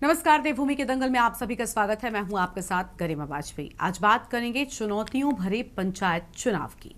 नमस्कार, देवभूमि के दंगल में आप सभी का स्वागत है। मैं हूं आपके साथ गरिमा वाजपेयी। आज बात करेंगे चुनौतियों भरे पंचायत चुनाव की।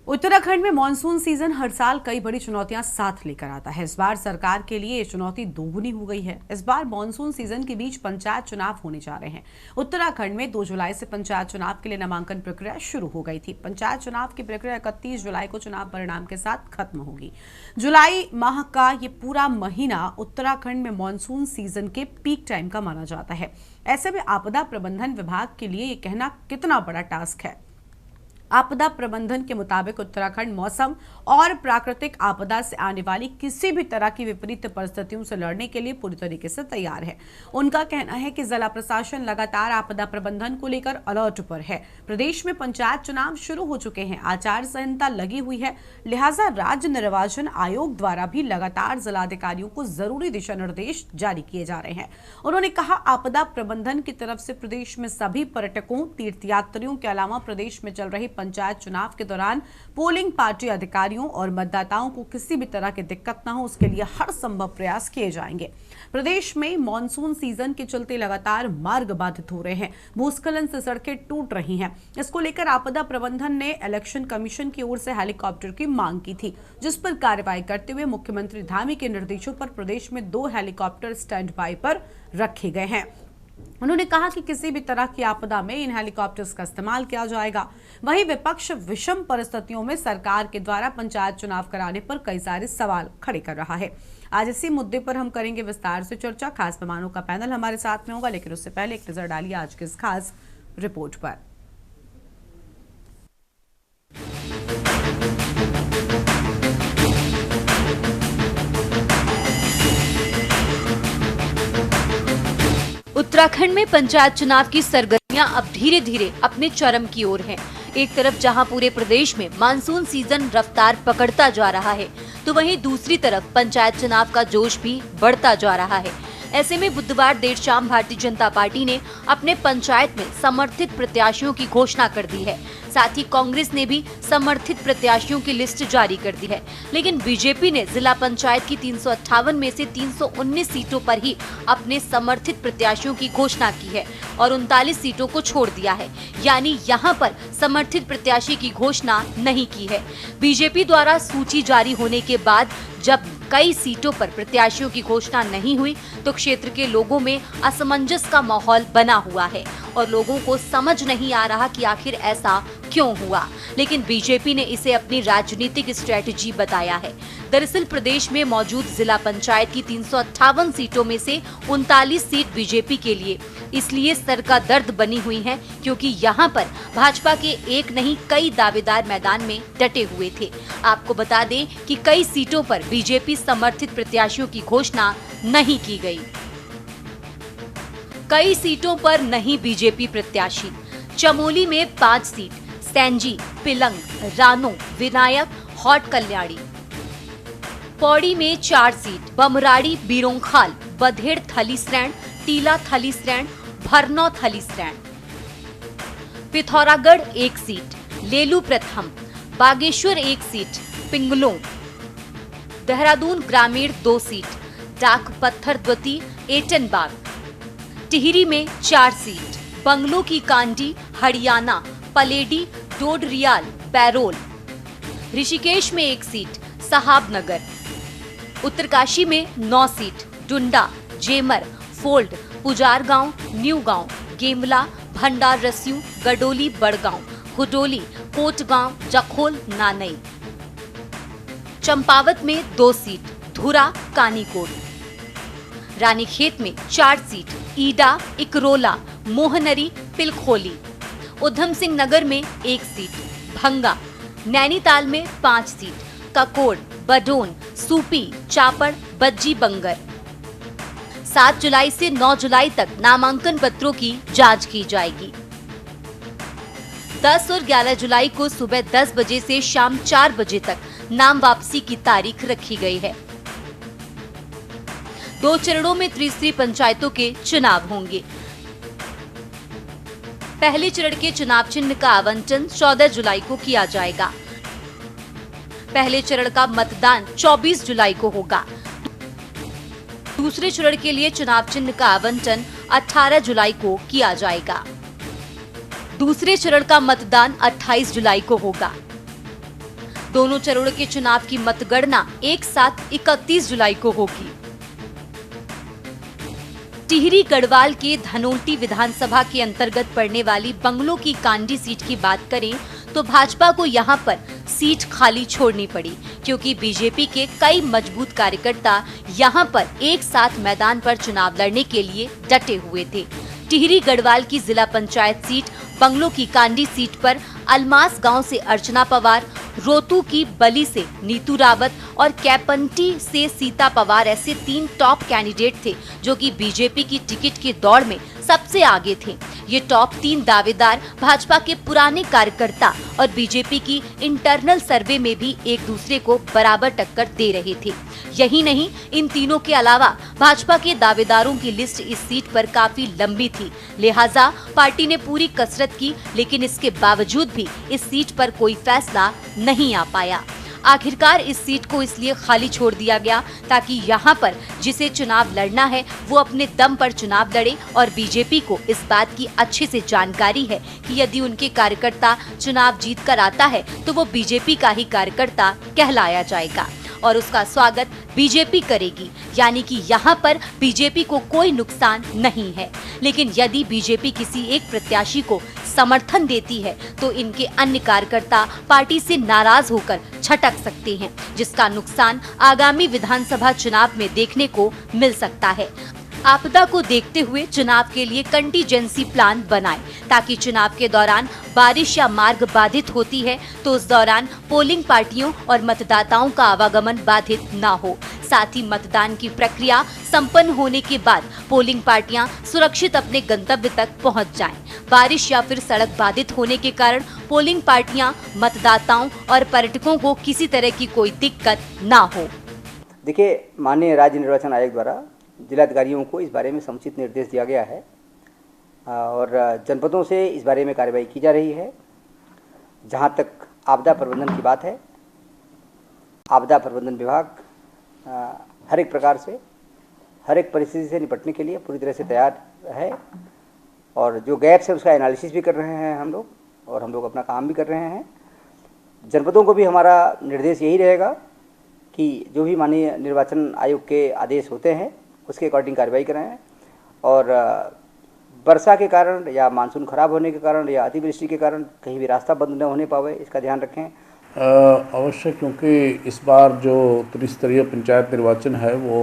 उत्तराखंड में मॉनसून सीजन हर साल कई बड़ी चुनौतियां साथ लेकर आता है। इस बार सरकार के लिए ये चुनौती दोगुनी हो गई है। इस बार मॉनसून सीजन के बीच पंचायत चुनाव होने जा रहे हैं। उत्तराखंड में 2 जुलाई से पंचायत चुनाव के लिए नामांकन प्रक्रिया शुरू हो गई थी। पंचायत चुनाव की प्रक्रिया 31 जुलाई को चुनाव परिणाम के साथ खत्म होगी। जुलाई माह का ये पूरा महीना उत्तराखंड में मॉनसून सीजन के पीक टाइम का माना जाता है। ऐसे में आपदा प्रबंधन विभाग के लिए ये कहना कितना बड़ा टास्क है। आपदा प्रबंधन के मुताबिक उत्तराखंड मौसम और प्राकृतिक आपदा से आने वाली किसी भी तरह की विपरीत परिस्थितियों से लड़ने के लिए पूरी तरीके से तैयार है। उनका कहना है कि जिला प्रशासन लगातार आपदा प्रबंधन को लेकर अलर्ट पर है। प्रदेश में पंचायत चुनाव शुरू हो चुके हैं, आचार संहिता लगी हुई है, लिहाजा राज्य निर्वाचन आयोग द्वारा भी लगातार जिलाधिकारियों को जरूरी दिशा निर्देश जारी किए जा रहे हैं। उन्होंने कहा, आपदा प्रबंधन की तरफ से प्रदेश में सभी पर्यटकों, तीर्थयात्रियों के अलावा प्रदेश में चल रही पंचायत चुनाव के दौरान पोलिंग पार्टी अधिकारियों और मतदाताओं को किसी भी तरह की दिक्कत न हो, उसके लिए हर संभव प्रयास किए जाएंगे। प्रदेश में मॉनसून सीजन के चलते लगातार मार्ग बाधित हो रहे हैं, भूस्खलन से सड़कें टूट रही हैं। इसको लेकर आपदा प्रबंधन ने इलेक्शन कमीशन की ओर से हेलीकॉप्टर की मांग की थी, जिस पर कार्रवाई करते हुए मुख्यमंत्री धामी के निर्देशों पर प्रदेश में 2 हेलीकॉप्टर स्टैंड बाय पर रखे गए हैं। उन्होंने कहा कि किसी भी तरह की आपदा में इन हेलीकॉप्टर्स का इस्तेमाल किया जाएगा। वहीं विपक्ष विषम परिस्थितियों में सरकार के द्वारा पंचायत चुनाव कराने पर कई सारे सवाल खड़े कर रहा है। आज इसी मुद्दे पर हम करेंगे विस्तार से चर्चा। खास मेहमानों का पैनल हमारे साथ में होगा, लेकिन उससे पहले एक नजर डालिए आज की इस खास रिपोर्ट पर। उत्तराखंड में पंचायत चुनाव की सरगर्मियां अब धीरे धीरे अपने चरम की ओर हैं। एक तरफ जहां पूरे प्रदेश में मानसून सीजन रफ्तार पकड़ता जा रहा है, तो वहीं दूसरी तरफ पंचायत चुनाव का जोश भी बढ़ता जा रहा है। ऐसे में बुधवार देर शाम भारतीय जनता पार्टी ने अपने पंचायत में समर्थित प्रत्याशियों की घोषणा कर दी है। साथ ही कांग्रेस ने भी समर्थित प्रत्याशियों की लिस्ट जारी कर दी है, लेकिन बीजेपी ने जिला पंचायत की 358 में से 319 सीटों पर ही अपने समर्थित प्रत्याशियों की घोषणा की है और 39 सीटों को छोड़ दिया है, यानी यहां पर समर्थित प्रत्याशी की घोषणा नहीं की है। बीजेपी द्वारा सूची जारी होने के बाद जब कई सीटों पर प्रत्याशियों की घोषणा नहीं हुई, तो क्षेत्र के लोगों में असमंजस का माहौल बना हुआ है और लोगों को समझ नहीं आ रहा कि आखिर ऐसा क्यों हुआ। लेकिन बीजेपी ने इसे अपनी राजनीतिक स्ट्रेटजी बताया है। दरअसल प्रदेश में मौजूद जिला पंचायत की 358 सीटों में से 39 सीट बीजेपी के लिए इसलिए सर का दर्द बनी हुई है, क्योंकि यहाँ पर भाजपा के एक नहीं कई दावेदार मैदान में डटे हुए थे। आपको बता दें कि कई सीटों पर बीजेपी समर्थित प्रत्याशियों की घोषणा नहीं की गई। कई सीटों पर नहीं बीजेपी प्रत्याशी। चमोली में 5 सीट, सैंजी, पिलंग, रानो, विनायक, हॉट कल्याणी। पौड़ी में 4 सीट, बमराड़ी, बीरोंखाल, बधेड़ थलीसरैण, टीला थलीसरैण, भरनौ थलीसरैण। पिथौरागढ़ 1 सीट, लेलू प्रथम, बागेश्वर 1 सीट, पिंगलों। देहरादून ग्रामीण 2 सीट, डाक पत्थर द्वितीय, एटनबाग। टिहरी में 4 सीट, बंगलो की कांडी, हरियाणा, पलेडी, डोडरियाल, पैरोल। ऋषिकेश में 1 सीट, साहबनगर। उत्तरकाशी में 9 सीट, डुंडा, जेमर, फोल्ड, पुजार गांव, न्यू गांव, गेमला, भंडार रस्यू, गडोली, बड़गांव, हुडोली, कोटगांव, जखोल, नानई। चंपावत में 2 सीट, धुरा, कानीकोट। रानीखेत में 4 सीट, ईडा, इकरोला, मोहनरी, पिलखोली। उधम सिंह नगर में 1 सीट, भंगा। नैनीताल में 5 सीट, ककोड़, बडोन, सूपी, चापड़, बज्जी बंगर। 7 जुलाई से 9 जुलाई तक नामांकन पत्रों की जांच की जाएगी। 10 और 11 जुलाई को सुबह 10 बजे से शाम 4 बजे तक नाम वापसी की तारीख रखी गई है। 2 चरणों में त्रिस्तरीय पंचायतों के चुनाव होंगे। पहले चरण के चुनाव चिन्ह का आवंटन 14 जुलाई को किया जाएगा। पहले चरण का मतदान 24 जुलाई को होगा। दूसरे चरण के लिए चुनाव चिन्ह का आवंटन 18 जुलाई को किया जाएगा। दूसरे चरण का मतदान 28 जुलाई को होगा। दोनों चरणों के चुनाव की मतगणना एक साथ 31 जुलाई को होगी। टिहरी गढ़वाल के धनोल्टी विधानसभा के अंतर्गत पड़ने वाली बंगलो की कांडी सीट की बात करें तो भाजपा को यहां पर सीट खाली छोड़नी पड़ी, क्योंकि बीजेपी के कई मजबूत कार्यकर्ता यहां पर एक साथ मैदान पर चुनाव लड़ने के लिए डटे हुए थे। टिहरी गढ़वाल की जिला पंचायत सीट बंगलो की कांडी सीट पर अलमास गांव से अर्चना पवार, रोतू की बली से नीतू रावत और कैपंटी से सीता पवार ऐसे 3 टॉप कैंडिडेट थे जो कि बीजेपी की टिकट की दौड़ में सबसे आगे थे। ये टॉप 3 दावेदार भाजपा के पुराने कार्यकर्ता और बीजेपी की इंटरनल सर्वे में भी एक दूसरे को बराबर टक्कर दे रहे थे। यही नहीं, इन तीनों के अलावा भाजपा के दावेदारों की लिस्ट इस सीट पर काफी लंबी थी। लिहाजा पार्टी ने पूरी कसरत की, लेकिन इसके बावजूद भी इस सीट पर कोई फैसला नहीं आ पाया। आखिरकार इस सीट को इसलिए खाली छोड़ दिया गया ताकि यहाँ पर जिसे चुनाव लड़ना है वो अपने दम पर चुनाव लड़े, और बीजेपी को इस बात की अच्छे से जानकारी है कि यदि उनके कार्यकर्ता चुनाव जीत कर आता है तो वो बीजेपी का ही कार्यकर्ता कहलाया जाएगा और उसका स्वागत बीजेपी करेगी, यानी कि यहाँ पर बीजेपी को कोई नुकसान नहीं है। लेकिन यदि बीजेपी किसी एक प्रत्याशी को समर्थन देती है तो इनके अन्य कार्यकर्ता पार्टी से नाराज होकर छटक सकते हैं, जिसका नुकसान आगामी विधानसभा चुनाव में देखने को मिल सकता है। आपदा को देखते हुए चुनाव के लिए कंटीजेंसी प्लान बनाएं, ताकि चुनाव के दौरान बारिश या मार्ग बाधित होती है तो उस दौरान पोलिंग पार्टियों और मतदाताओं का आवागमन बाधित न हो। साथ ही मतदान की प्रक्रिया संपन्न होने के बाद पोलिंग पार्टियां सुरक्षित अपने गंतव्य तक पहुंच जाएं। बारिश या फिर सड़क बाधित होने के कारण पोलिंग पार्टियां, मतदाताओं और पर्यटकों को किसी तरह की कोई दिक्कत न हो। देखिए, माननीय राज्य निर्वाचन आयोग द्वारा जिलाधिकारियों को इस बारे में समुचित निर्देश दिया गया है और जनपदों से इस बारे में कार्रवाई की जा रही है। जहाँ तक आपदा प्रबंधन की बात है, आपदा प्रबंधन विभाग हर एक प्रकार से, हर एक परिस्थिति से निपटने के लिए पूरी तरह से तैयार है और जो गैप्स है उसका एनालिसिस भी कर रहे हैं हम लोग, और हम लोग अपना काम भी कर रहे हैं। जनपदों को भी हमारा निर्देश यही रहेगा कि जो भी माननीय निर्वाचन आयोग के आदेश होते हैं उसके अकॉर्डिंग कार्रवाई कराएं, और वर्षा के कारण या मानसून खराब होने के कारण या अतिवृष्टि के कारण कहीं भी रास्ता बंद न होने पावे, इसका ध्यान रखें। अवश्य, क्योंकि इस बार जो त्रिस्तरीय पंचायत निर्वाचन है वो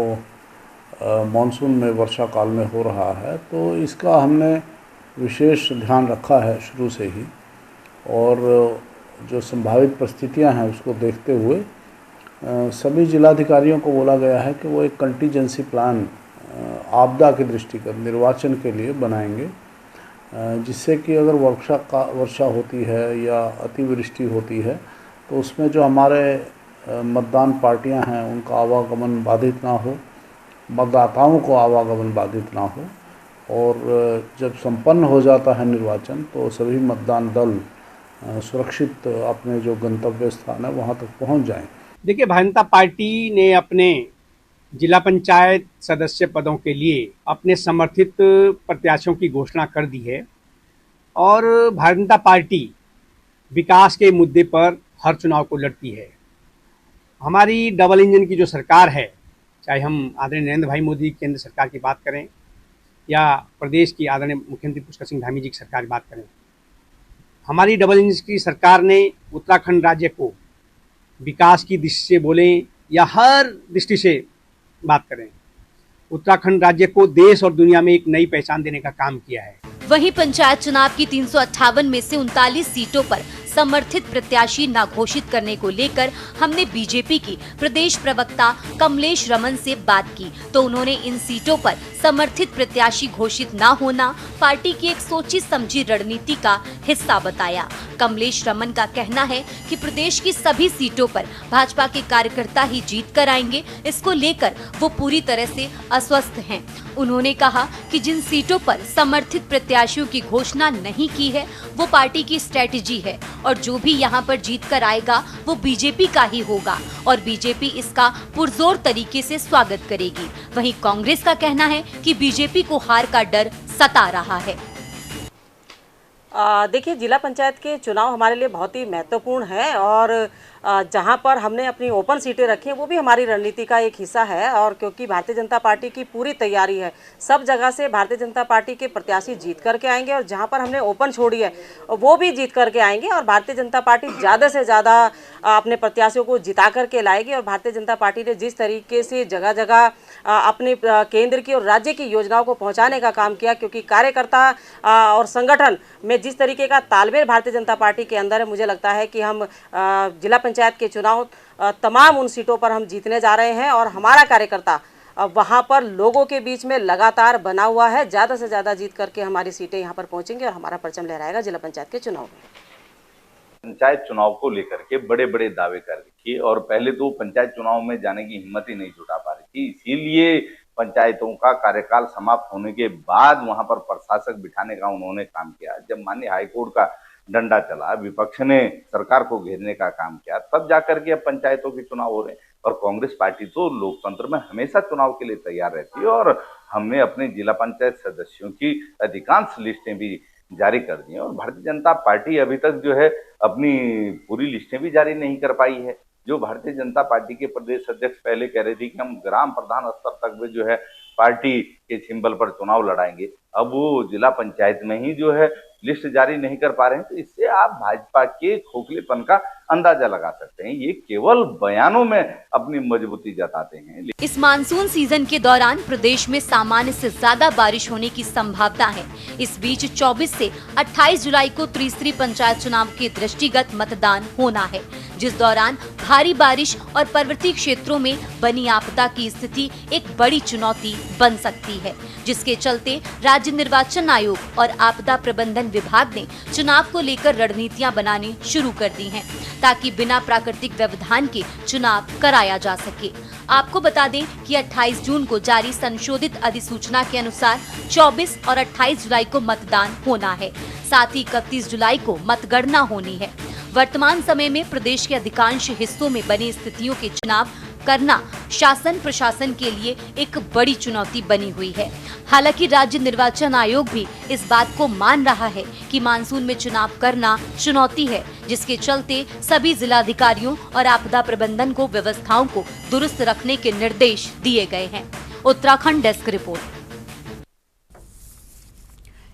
मानसून में वर्षा काल में हो रहा है, तो इसका हमने विशेष ध्यान रखा है शुरू से ही, और जो संभावित परिस्थितियां हैं उसको देखते हुए सभी जिलाधिकारियों को बोला गया है कि वो एक कंटीजेंसी प्लान आपदा के दृष्टिगत निर्वाचन के लिए बनाएंगे, जिससे कि अगर वर्षा होती है या अतिवृष्टि होती है तो उसमें जो हमारे मतदान पार्टियां हैं उनका आवागमन बाधित ना हो, मतदाताओं को आवागमन बाधित ना हो, और जब संपन्न हो जाता है निर्वाचन तो सभी मतदान दल सुरक्षित अपने जो गंतव्य स्थान है वहाँ तक पहुँच जाएं। देखिए, भारतीय जनता पार्टी ने अपने जिला पंचायत सदस्य पदों के लिए अपने समर्थित प्रत्याशियों की घोषणा कर दी है, और भारतीय जनता पार्टी विकास के मुद्दे पर हर चुनाव को लड़ती है। हमारी डबल इंजन की जो सरकार है, चाहे हम आदरणीय नरेंद्र भाई मोदी केंद्र सरकार की बात करें या प्रदेश की आदरणीय मुख्यमंत्री पुष्कर सिंह धामी जी की सरकार की बात करें, हमारी डबल इंजन की सरकार ने उत्तराखंड राज्य को विकास की दृष्टि से बोलें या हर दृष्टि से बात करें, उत्तराखंड राज्य को देश और दुनिया में एक नई पहचान देने का काम किया है। वहीं पंचायत चुनाव की 358 में से 39 सीटों पर समर्थित प्रत्याशी न घोषित करने को लेकर हमने बीजेपी की प्रदेश प्रवक्ता कमलेश रमन से बात की तो उन्होंने इन सीटों पर समर्थित प्रत्याशी घोषित न होना पार्टी की एक सोची समझी रणनीति का हिस्सा बताया। कमलेश रमन का कहना है कि प्रदेश की सभी सीटों पर भाजपा के कार्यकर्ता ही जीत कर आएंगे, इसको लेकर वो पूरी तरह से अस्वस्थ हैं। उन्होंने कहा कि जिन सीटों पर समर्थित प्रत्याशियों की घोषणा नहीं की है वो पार्टी की स्ट्रेटेजी है और जो भी यहां पर जीत कर आएगा वो बीजेपी का ही होगा और बीजेपी इसका पुरजोर तरीके से स्वागत करेगी। वहीं कांग्रेस का कहना है कि बीजेपी को हार का डर सता रहा है। देखिए, जिला पंचायत के चुनाव हमारे लिए बहुत ही महत्वपूर्ण है और जहां पर हमने अपनी ओपन सीटें रखी हैं वो भी हमारी रणनीति का एक हिस्सा है और क्योंकि भारतीय जनता पार्टी की पूरी तैयारी है, सब जगह से भारतीय जनता पार्टी के प्रत्याशी जीत करके आएंगे और जहां पर हमने ओपन छोड़ी है वो भी जीत करके आएंगे और भारतीय जनता पार्टी ज़्यादा से ज़्यादा अपने प्रत्याशियों को जिता करके लाएगी। और भारतीय जनता पार्टी ने जिस तरीके से जगह जगह अपने केंद्र की और राज्य की योजनाओं को पहुँचाने का काम किया, क्योंकि कार्यकर्ता और संगठन में जिस तरीके का तालमेल भारतीय जनता पार्टी के अंदर है, मुझे लगता है कि हम जिला पंचायत के चुनाव तमाम उन सीटों पर हम जीतने जा रहे हैं और हमारा कार्यकर्ता वहां पर लोगों के बीच में लगातार बना हुआ है। ज़्यादा से ज़्यादा जीत करके हमारी सीटें यहां पर पहुंचेंगी और हमारा परचम लहराएगा जिला पंचायत के चुनाव में। पंचायत चुनाव को लेकर के बड़े बड़े दावे कर रही थी और पहले तो पंचायत चुनाव में जाने की हिम्मत ही नहीं जुटा पा रही थी, इसीलिए पंचायतों का कार्यकाल समाप्त होने के बाद वहां पर प्रशासक बिठाने का उन्होंने काम किया। जब माननीय हाईकोर्ट का डंडा चला, विपक्ष ने सरकार को घेरने का काम किया, तब जाकर के अब पंचायतों के चुनाव हो रहे हैं। और कांग्रेस पार्टी तो लोकतंत्र में हमेशा चुनाव के लिए तैयार रहती है और हमने अपने जिला पंचायत सदस्यों की अधिकांश लिस्टें भी जारी कर दी हैं और भारतीय जनता पार्टी अभी तक जो है अपनी पूरी लिस्टें भी जारी नहीं कर पाई है। जो भारतीय जनता पार्टी के प्रदेश अध्यक्ष पहले कह रहे थे कि हम ग्राम प्रधान स्तर तक में जो है पार्टी के सिंबल पर चुनाव लड़ाएंगे, अब वो जिला पंचायत में ही जो है लिस्ट जारी नहीं कर पा रहे हैं। तो इससे आप भाजपा के खोखलेपन का अंदाजा लगा सकते हैं। ये केवल बयानों में अपनी मजबूती जताते हैं। इस मानसून सीजन के दौरान प्रदेश में सामान्य से ज्यादा बारिश होने की संभावना है। इस बीच 24 से 28 जुलाई को त्रिस्तरीय पंचायत चुनाव के दृष्टिगत मतदान होना है, जिस दौरान भारी बारिश और पर्वतीय क्षेत्रों में बनी आपदा की स्थिति एक बड़ी चुनौती बन सकती है, जिसके चलते राज्य निर्वाचन आयोग और आपदा प्रबंधन विभाग ने चुनाव को लेकर रणनीतियां बनानी शुरू कर दी हैं, ताकि बिना प्राकृतिक व्यवधान के चुनाव कराया जा सके। आपको बता दें कि 28 जून को जारी संशोधित अधिसूचना के अनुसार 24 और 28 जुलाई को मतदान होना है, साथ ही 31 जुलाई को मतगणना होनी है। वर्तमान समय में प्रदेश के अधिकांश हिस्सों में बनी स्थितियों के चुनाव करना शासन प्रशासन के लिए एक बड़ी चुनौती बनी हुई है। हालांकि राज्य निर्वाचन आयोग भी इस बात को मान रहा है कि मानसून में चुनाव करना चुनौती है, जिसके चलते सभी जिलाधिकारियों और आपदा प्रबंधन को व्यवस्थाओं को दुरुस्त रखने के निर्देश दिए गए हैं। Uttarakhand desk report.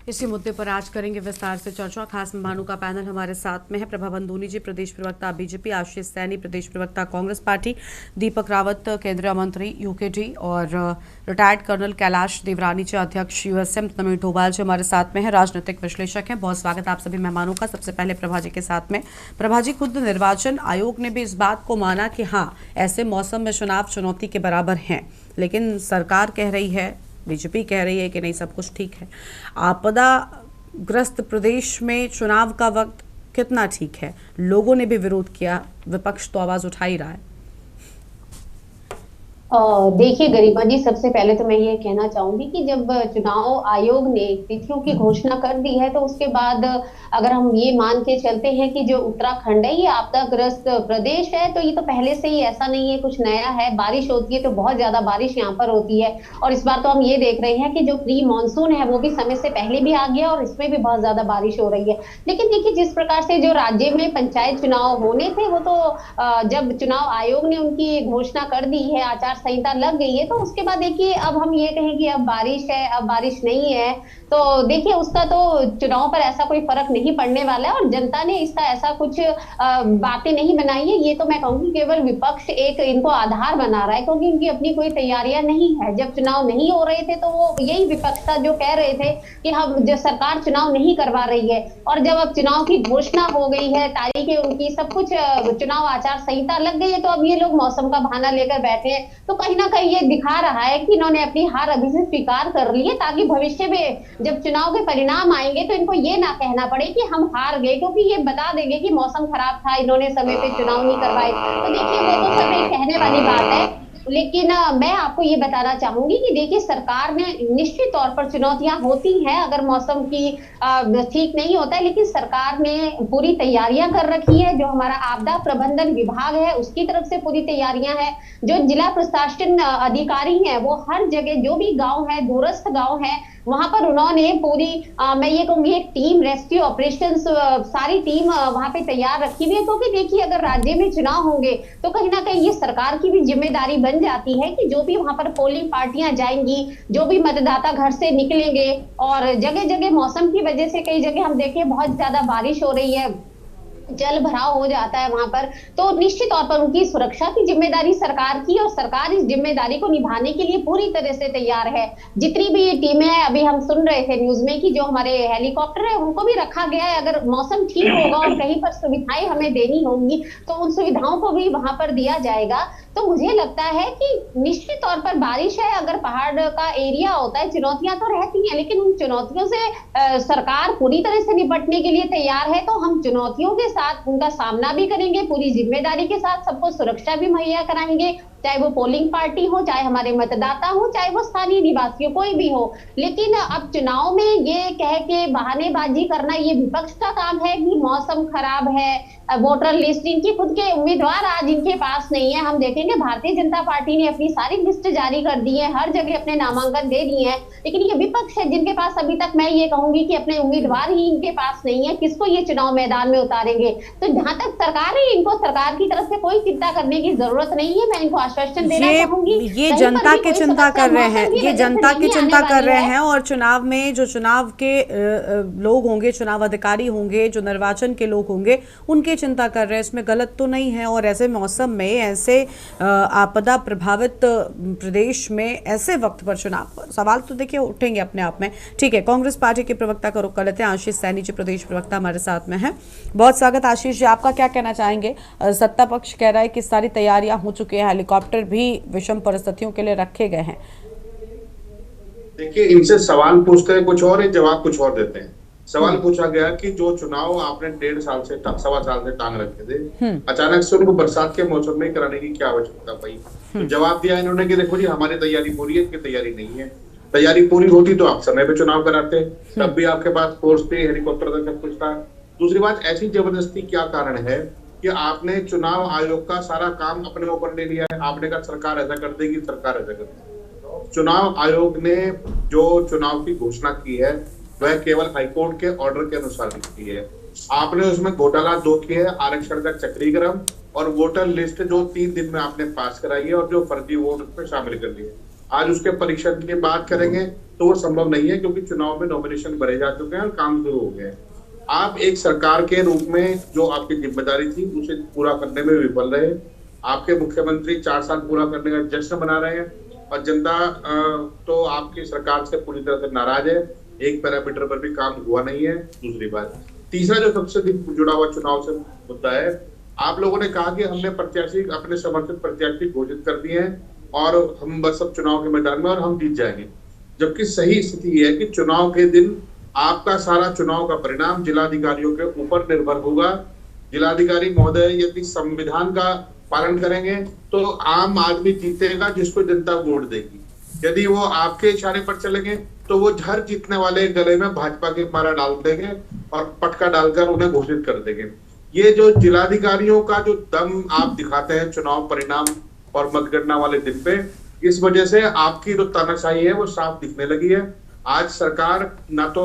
इसी मुद्दे पर आज करेंगे विस्तार से चर्चा। खास मेहमानों का पैनल हमारे साथ में है। प्रभा बंदूनी जी, प्रदेश प्रवक्ता बीजेपी, आशीष सैनी, प्रदेश प्रवक्ता कांग्रेस पार्टी, दीपक रावत, केंद्रीय मंत्री यूकेडी, और रिटायर्ड कर्नल कैलाश देवरानी जी, अध्यक्ष यूएसएम, नमित डोभाल जी हमारे साथ में है, राजनीतिक विश्लेषक हैं। बहुत स्वागत आप सभी मेहमानों का। सबसे पहले प्रभा जी के साथ में। प्रभा जी, खुद निर्वाचन आयोग ने भी इस बात को माना कि हाँ, ऐसे मौसम में चुनाव चुनौती के बराबर हैं, लेकिन सरकार कह रही है, बीजेपी कह रही है कि नहीं, सब कुछ ठीक है। आपदा ग्रस्त प्रदेश में चुनाव का वक्त कितना ठीक है? लोगों ने भी विरोध किया, विपक्ष तो आवाज उठा ही रहा है। देखिए गरिमा जी, सबसे पहले तो मैं ये कहना चाहूंगी कि जब चुनाव आयोग ने तिथियों की घोषणा कर दी है तो उसके बाद अगर हम ये मान के चलते हैं कि जो उत्तराखंड है ये आपदाग्रस्त प्रदेश है, तो ये तो पहले से ही ऐसा नहीं है कुछ नया है। बारिश होती है तो बहुत ज्यादा बारिश यहाँ पर होती है और इस बार तो हम ये देख रहे हैं कि जो प्री मानसून है वो भी समय से पहले भी आ गया और इसमें भी बहुत ज्यादा बारिश हो रही है। लेकिन देखिए, जिस प्रकार से जो राज्य में पंचायत चुनाव होने थे वो तो जब चुनाव आयोग ने उनकी घोषणा कर दी है, आचार संहिता लग गई है, तो उसके बाद देखिए अब हम ये कहें कि अब बारिश है, अब बारिश नहीं है, तो देखिए उसका तो चुनाव पर ऐसा कोई फर्क नहीं पड़ने वाला है और जनता ने इसका ऐसा कुछ बातें नहीं बनाई है। ये तो मैं कहूंगी केवल विपक्ष एक इनको आधार बना रहा है, क्योंकि इनकी अपनी कोई तैयारियां नहीं है। जब चुनाव नहीं हो रहे थे तो वो यही विपक्ष था जो कह रहे थे कि हम जो सरकार चुनाव नहीं करवा रही है, और जब अब चुनाव की घोषणा हो गई है, तारीखें उनकी सब कुछ, चुनाव आचार संहिता लग गई है, तो अब ये लोग मौसम का बहाना लेकर बैठे हैं। तो कहीं ना कहीं ये दिखा रहा है कि इन्होंने अपनी हार अभी से स्वीकार कर ली है, ताकि भविष्य में जब चुनाव के परिणाम आएंगे तो इनको ये ना कहना पड़े कि हम हार गए, क्योंकि ये बता देंगे कि मौसम खराब था, इन्होंने समय पे चुनाव नहीं करवाए। तो देखिए वो तो सब एक कहने वाली बात है, लेकिन मैं आपको ये बताना चाहूंगी कि देखिए सरकार ने निश्चित तौर पर चुनौतियां होती हैं अगर मौसम की ठीक नहीं होता है, लेकिन सरकार ने पूरी तैयारियां कर रखी है। जो हमारा आपदा प्रबंधन विभाग है उसकी तरफ से पूरी तैयारियां हैं, जो जिला प्रशासन अधिकारी हैं वो हर जगह जो भी गाँव है, दूरस्थ गाँव है, वहां पर उन्होंने पूरी मैं ये कहूंगी एक टीम, रेस्क्यू ऑपरेशंस, सारी टीम वहां पे तैयार रखी हुई है। क्योंकि देखिए अगर राज्य में चुनाव होंगे तो कहीं ना कहीं ये सरकार की भी जिम्मेदारी बन जाती है कि जो भी वहां पर पोलिंग पार्टियां जाएंगी, जो भी मतदाता घर से निकलेंगे, और जगह जगह मौसम की वजह से कई जगह हम देखें बहुत ज्यादा बारिश हो रही है, जल भराव हो जाता है वहां पर, तो निश्चित तौर पर उनकी सुरक्षा की जिम्मेदारी सरकार की, और सरकार इस जिम्मेदारी को निभाने के लिए पूरी तरह से तैयार है। जितनी भी ये टीमें हैं, अभी हम सुन रहे थे न्यूज में कि जो हमारे हेलीकॉप्टर है उनको भी रखा गया है। अगर मौसम ठीक होगा और कहीं पर सुविधाएं हमें देनी होंगी तो उन सुविधाओं को भी वहां पर दिया जाएगा। तो मुझे लगता है कि निश्चित तौर पर बारिश है, अगर पहाड़ का एरिया होता है, चुनौतियां तो रहती हैं, लेकिन उन चुनौतियों से सरकार पूरी तरह से निपटने के लिए तैयार है। तो हम चुनौतियों के साथ उनका सामना भी करेंगे, पूरी जिम्मेदारी के साथ सबको सुरक्षा भी मुहैया कराएंगे, चाहे वो पोलिंग पार्टी हो, चाहे हमारे मतदाता हो, चाहे वो स्थानीय निवासी कोई भी हो। लेकिन अब चुनाव में ये कह के बहानेबाजी करना ये विपक्ष का काम है कि मौसम खराब है, वोटर लिस्ट, इनकी खुद के उम्मीदवार आज इनके पास नहीं है। हम देखेंगे भारतीय जनता पार्टी ने अपनी सारी लिस्ट जारी कर दी है, हर जगह अपने नामांकन दे दिए हैं, लेकिन ये विपक्ष है जिनके पास अभी तक मैं ये कहूंगी कि अपने उम्मीदवार ही इनके पास नहीं है। किसको ये चुनाव मैदान में उतारेंगे? तो जहां तक सरकार है, इनको सरकार की तरफ से कोई चिंता करने की जरूरत नहीं है। मैं इनको आश्वासन देना चाहूंगी, ये जनता की चिंता कर रहे हैं, ये जनता की चिंता कर रहे हैं, और चुनाव में जो चुनाव के लोग होंगे, चुनाव अधिकारी होंगे, जो निर्वाचन के लोग होंगे, उनकी चिंता कर रहे हैं, इसमें गलत तो नहीं है। और ऐसे मौसम में, ऐसे आपदा प्रभावित प्रदेश में, ऐसे वक्त पर चुनाव, सवाल तो देखिए उठेंगे अपने आप में। ठीक है, कांग्रेस पार्टी के प्रवक्ता का रुख कर लेते हैं। आशीष सैनी जी प्रदेश प्रवक्ता हमारे साथ में हैं। बहुत स्वागत आशीष जी, आपका क्या कहना चाहेंगे? सत्ता पक्ष कह रहा है कि सारी तैयारियां हो चुकी हैं, हेलीकॉप्टर भी विषम परिस्थितियों के लिए रखे गए हैं। देखिए, इनसे सवाल पूछते हैं कुछ और, जवाब कुछ और देते हैं। सवाल पूछा गया कि जो चुनाव आपने 1.5 साल से, 1.25 साल से टांग रखे थे, अचानक से उनको बरसात के मौसम में कराने की क्या आवश्यकता पड़ी? तो जवाब दिया इन्होंने कि देखो जी, हमारी तैयारी पूरी है, इनकी तैयारी नहीं है। तैयारी पूरी होती तो आप समय पे चुनाव कराते, तब भी आपके पास फोर्स थे, हेलीकॉप्टर था, सब कुछ था। दूसरी बात, ऐसी जबरदस्ती क्या कारण है कि आपने चुनाव आयोग का सारा काम अपने ऊपर ले लिया है? आपने कहा सरकार ऐसा कर देगी, सरकार ऐसा कर देगी। चुनाव आयोग ने जो चुनाव की घोषणा की है वह केवल हाईकोर्ट के ऑर्डर के अनुसार की है। आपने उसमें घोटाला 2 किए हैं, आरक्षण का चक्रीकरण और वोटर लिस्ट जो 3 दिन में आपने पास कराई है, और जो फर्जी वोट उसमें शामिल कर लिए। आज उसके परीक्षण की बात करेंगे तो वो संभव नहीं है, क्योंकि चुनाव में नॉमिनेशन भरे जा चुके हैं और काम शुरू हो गए। आप एक सरकार के रूप में जो आपकी जिम्मेदारी थी उसे पूरा करने में विफल रहे। आपके मुख्यमंत्री 4 साल पूरा करने का जश्न मना रहे हैं, और जनता तो आपकी सरकार से पूरी तरह से नाराज है। एक पैरामीटर पर भी काम हुआ नहीं है। दूसरी बात, तीसरा जो सबसे जुड़ा हुआ चुनाव से मुद्दा है, आप लोगों ने कहा कि हमने प्रत्याशी, अपने समर्थित प्रत्याशी घोषित कर दिए हैं और हम बस अब चुनाव के मैदान में और हम जीत जाएंगे। जबकि सही स्थिति ये है कि चुनाव के दिन आपका सारा चुनाव का परिणाम जिलाधिकारियों के ऊपर निर्भर होगा। जिलाधिकारी महोदय यदि संविधान का पालन करेंगे तो आम आदमी जीतेगा जिसको जनता वोट देगी। यदि वो आपके इशारे पर चलेंगे तो वो हर जीतने वाले गले में भाजपा के मारा डाल देंगे और पटका डालकर उन्हें घोषित कर देंगे। ये जो जिलाधिकारियों का जो दम आप दिखाते हैं चुनाव परिणाम और मतगणना वाले दिन पे, इस वजह से आपकी जो तानाशाही है वो साफ दिखने लगी है। आज सरकार ना तो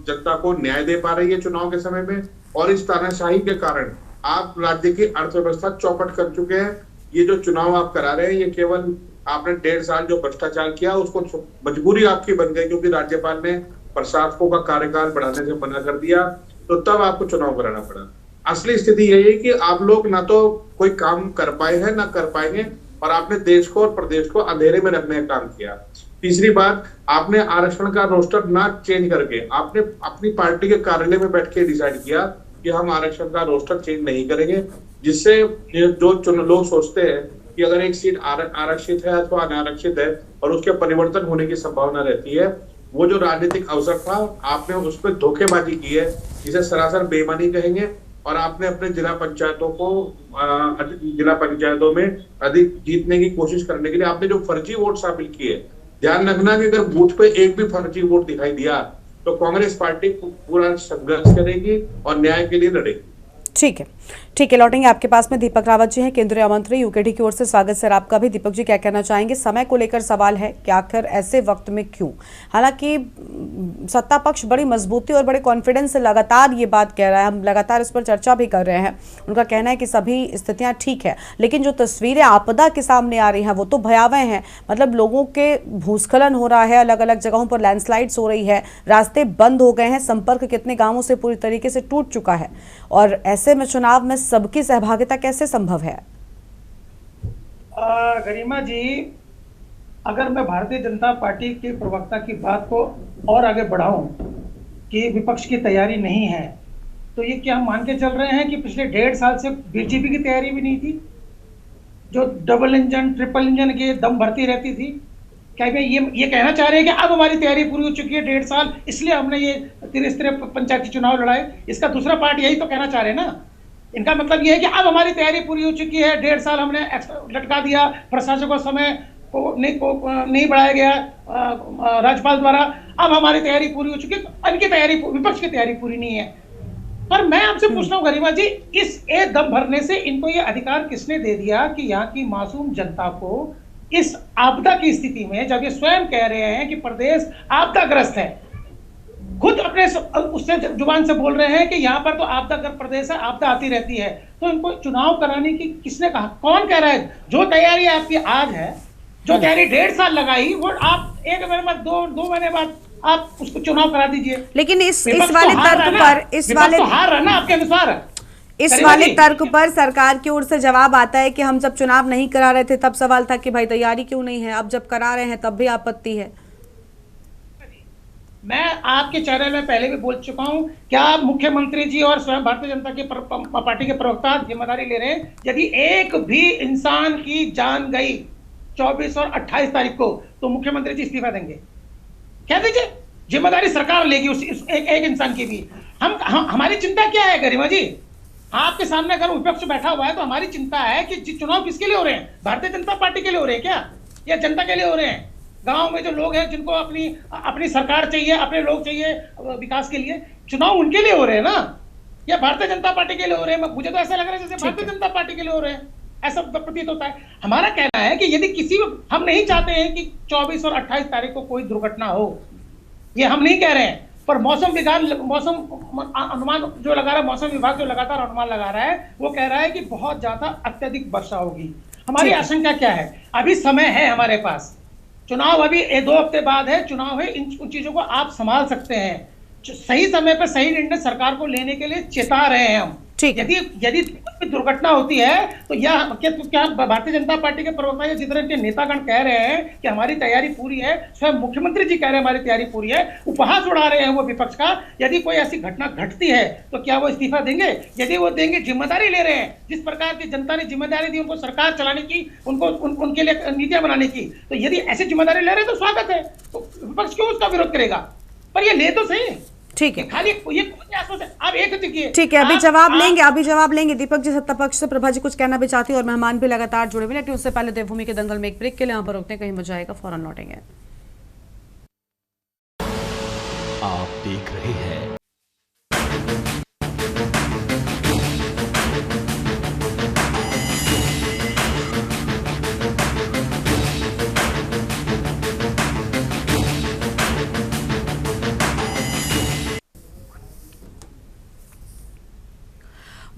जनता को न्याय दे पा रही है चुनाव के समय में, और इस तानाशाही के कारण आप राज्य की अर्थव्यवस्था चौपट कर चुके हैं। ये जो चुनाव आप करा रहे हैं ये केवल आपने 1.5 साल जो भ्रष्टाचार किया उसको मजबूरी आपकी बन गई, क्योंकि राज्यपाल ने प्रशासकों का कार्यकाल बढ़ाने से मना कर दिया, तो तब आपको चुनाव कराना पड़ा। असली स्थिति यही है कि आप लोग ना तो कोई काम कर पाए हैं ना कर पाएंगे, और आपने देश को और प्रदेश को अंधेरे में रखने का काम किया। तीसरी बात, आपने आरक्षण का रोस्टर ना चेंज करके आपने अपनी पार्टी के कार्यालय में बैठ के डिसाइड किया कि हम आरक्षण का रोस्टर चेंज नहीं करेंगे, जिससे जो लोग सोचते हैं कि अगर एक सीट आरक्षित है अथवा अनारक्षित है और उसके परिवर्तन होने की संभावना रहती है, वो जो राजनीतिक अवसर था आपने उस पर धोखेबाजी की है, जिसे सरासर बेईमानी कहेंगे। और आपने अपने जिला पंचायतों में अधिक जीतने की कोशिश करने के लिए आपने जो फर्जी वोट शामिल किए, ध्यान रखना कि अगर बूथ पे एक भी फर्जी वोट दिखाई दिया तो कांग्रेस पार्टी पूरा संघर्ष करेगी और न्याय के लिए लड़ेगी। ठीक है, लौटेंगे आपके पास में। दीपक रावत जी हैं, केंद्रीय मंत्री, यूकेडी की ओर से स्वागत सर आपका भी। दीपक जी क्या कहना चाहेंगे? समय को लेकर सवाल है कि आखिर ऐसे वक्त में क्यों? हालांकि सत्ता पक्ष बड़ी मजबूती और बड़े कॉन्फिडेंस से लगातार ये बात कह रहा है, हम लगातार इस पर चर्चा भी कर रहे हैं। उनका कहना है कि सभी स्थितियां ठीक है, लेकिन जो तस्वीरें आपदा के सामने आ रही हैं वो तो भयावह हैं। मतलब लोगों के भूस्खलन हो रहा है, अलग अलग जगहों पर लैंडस्लाइड्स हो रही है, रास्ते बंद हो गए हैं, संपर्क कितने गाँवों से पूरी तरीके से टूट चुका है, और ऐसे में चुनाव में सबकी सहभागिता कैसे संभव है? गरिमा जी, अगर मैं भारतीय जनता पार्टी के प्रवक्ता की बात को और आगे बढ़ाऊं कि विपक्ष की तैयारी नहीं है, तो ये क्या हम मान के चल रहे हैं कि पिछले 1.5 साल से बीजेपी की तैयारी भी नहीं थी, जो डबल इंजन ट्रिपल इंजन की दम भरती रहती थी? क्या ये कहना चाह रहे हैं कि अब हमारी तैयारी पूरी हो चुकी है 1.5 साल, इसलिए हमने ये तिरस्ते पंचायती चुनाव लड़ाए? इसका दूसरा पार्ट यही तो कहना चाह रहे हैं ना। इनका मतलब ये है कि अब हमारी तैयारी पूरी हो चुकी है, 1.5 साल हमने लटका दिया, प्रशासन को समय को नहीं बढ़ाया गया राज्यपाल द्वारा, अब हमारी तैयारी पूरी हो चुकी है। इनकी तैयारी, विपक्ष की तैयारी पूरी नहीं है। पर मैं आपसे पूछ रहा हूँ गरिमा जी, इस एक दम भरने से इनको ये अधिकार किसने दे दिया कि यहाँ की मासूम जनता को इस आपदा की स्थिति में, जब ये स्वयं कह रहे हैं कि प्रदेश आपदाग्रस्त है, खुद अपने उससे जुबान से बोल रहे हैं कि यहाँ पर तो आपदाग्रस्त प्रदेश है, आपदा आती रहती है, तो इनको चुनाव कराने की किसने कहा? कौन कह रहा है? जो तैयारी आपकी आज है, जो तैयारी 1.5 साल लगाई, वो आप 1 महीने बाद, 2 महीने बाद आप उसको चुनाव करा दीजिए। लेकिन इस वाले तर्क पर, इस वाले हार है ना आपके अनुसार, इस वाले तर्क पर सरकार की ओर से जवाब आता है कि हम जब चुनाव नहीं करा रहे थे तब सवाल था कि भाई तैयारी क्यों नहीं है, अब जब करा रहे हैं तब भी आपत्ति है। मैं आपके चैनल में पहले भी बोल चुका हूं, क्या मुख्यमंत्री जी और स्वयं भारतीय जनता की पार्टी के प्रवक्ता जिम्मेदारी ले रहे हैं? यदि एक भी इंसान की जान गई 24 और 28 तारीख को, तो मुख्यमंत्री जी इस्तीफा देंगे? कह दीजिए, जिम्मेदारी सरकार लेगी उस एक इंसान की भी। हमारी चिंता क्या है गरिमा जी? आपके सामने अगर विपक्ष बैठा हुआ है तो हमारी चिंता है कि चुनाव किसके लिए हो रहे हैं? भारतीय जनता पार्टी के लिए हो रहे हैं क्या, या जनता के लिए हो रहे हैं? गांव में जो लोग हैं जिनको अपनी सरकार चाहिए, अपने लोग चाहिए विकास के लिए, चुनाव उनके लिए हो रहे हैं ना, या भारतीय जनता पार्टी के लिए हो रहे हैं? मुझे तो ऐसा लग रहा है जैसे भारतीय जनता पार्टी के लिए हो रहे हैं, ऐसा प्रतीत होता है। हमारा कहना है कि यदि हम नहीं चाहते हैं कि 24 और 28 तारीख को कोई दुर्घटना हो, ये हम नहीं कह रहे हैं, पर मौसम अनुमान जो लगा रहा है, मौसम विभाग जो लगातार अनुमान लगा रहा है, वो कह रहा है कि बहुत ज्यादा अत्यधिक वर्षा होगी। हमारी आशंका क्या है? अभी समय है हमारे पास, चुनाव अभी 2 हफ्ते बाद है, चुनाव है, इन चीजों को आप संभाल सकते हैं। सही समय पर सही निर्णय सरकार को लेने के लिए चेता रहे हैं हम। यदि दुर्घटना होती है तो क्या भारतीय जनता पार्टी के प्रवक्ता या जितने के नेतागण कह रहे हैं कि हमारी तैयारी पूरी है, स्वयं मुख्यमंत्री जी कह रहे हैं हमारी तैयारी पूरी है, उपहास उड़ा रहे हैं वो विपक्ष का, यदि कोई ऐसी घटना घटती है तो क्या वो इस्तीफा देंगे? यदि वो देंगे, जिम्मेदारी ले रहे हैं, जिस प्रकार की जनता ने जिम्मेदारी दी उनको सरकार चलाने की, उनके लिए नीतियां बनाने की, तो यदि ऐसी जिम्मेदारी ले रहे हैं तो स्वागत है, तो विपक्ष क्यों उसका विरोध करेगा? पर ये ले तो सही, ठीक है, खाली ये आप एक देखिए। ठीक है, अभी जवाब लेंगे दीपक जी सत्ता पक्ष से। प्रभा जी कुछ कहना भी चाहती है और मेहमान भी लगातार जुड़े हुए, लेकिन उससे पहले देवभूमि के दंगल में एक ब्रेक के लिए यहाँ पर रुकते हैं, कहीं मजा आएगा, फौरन लौटेंगे। आप देख रहे हैं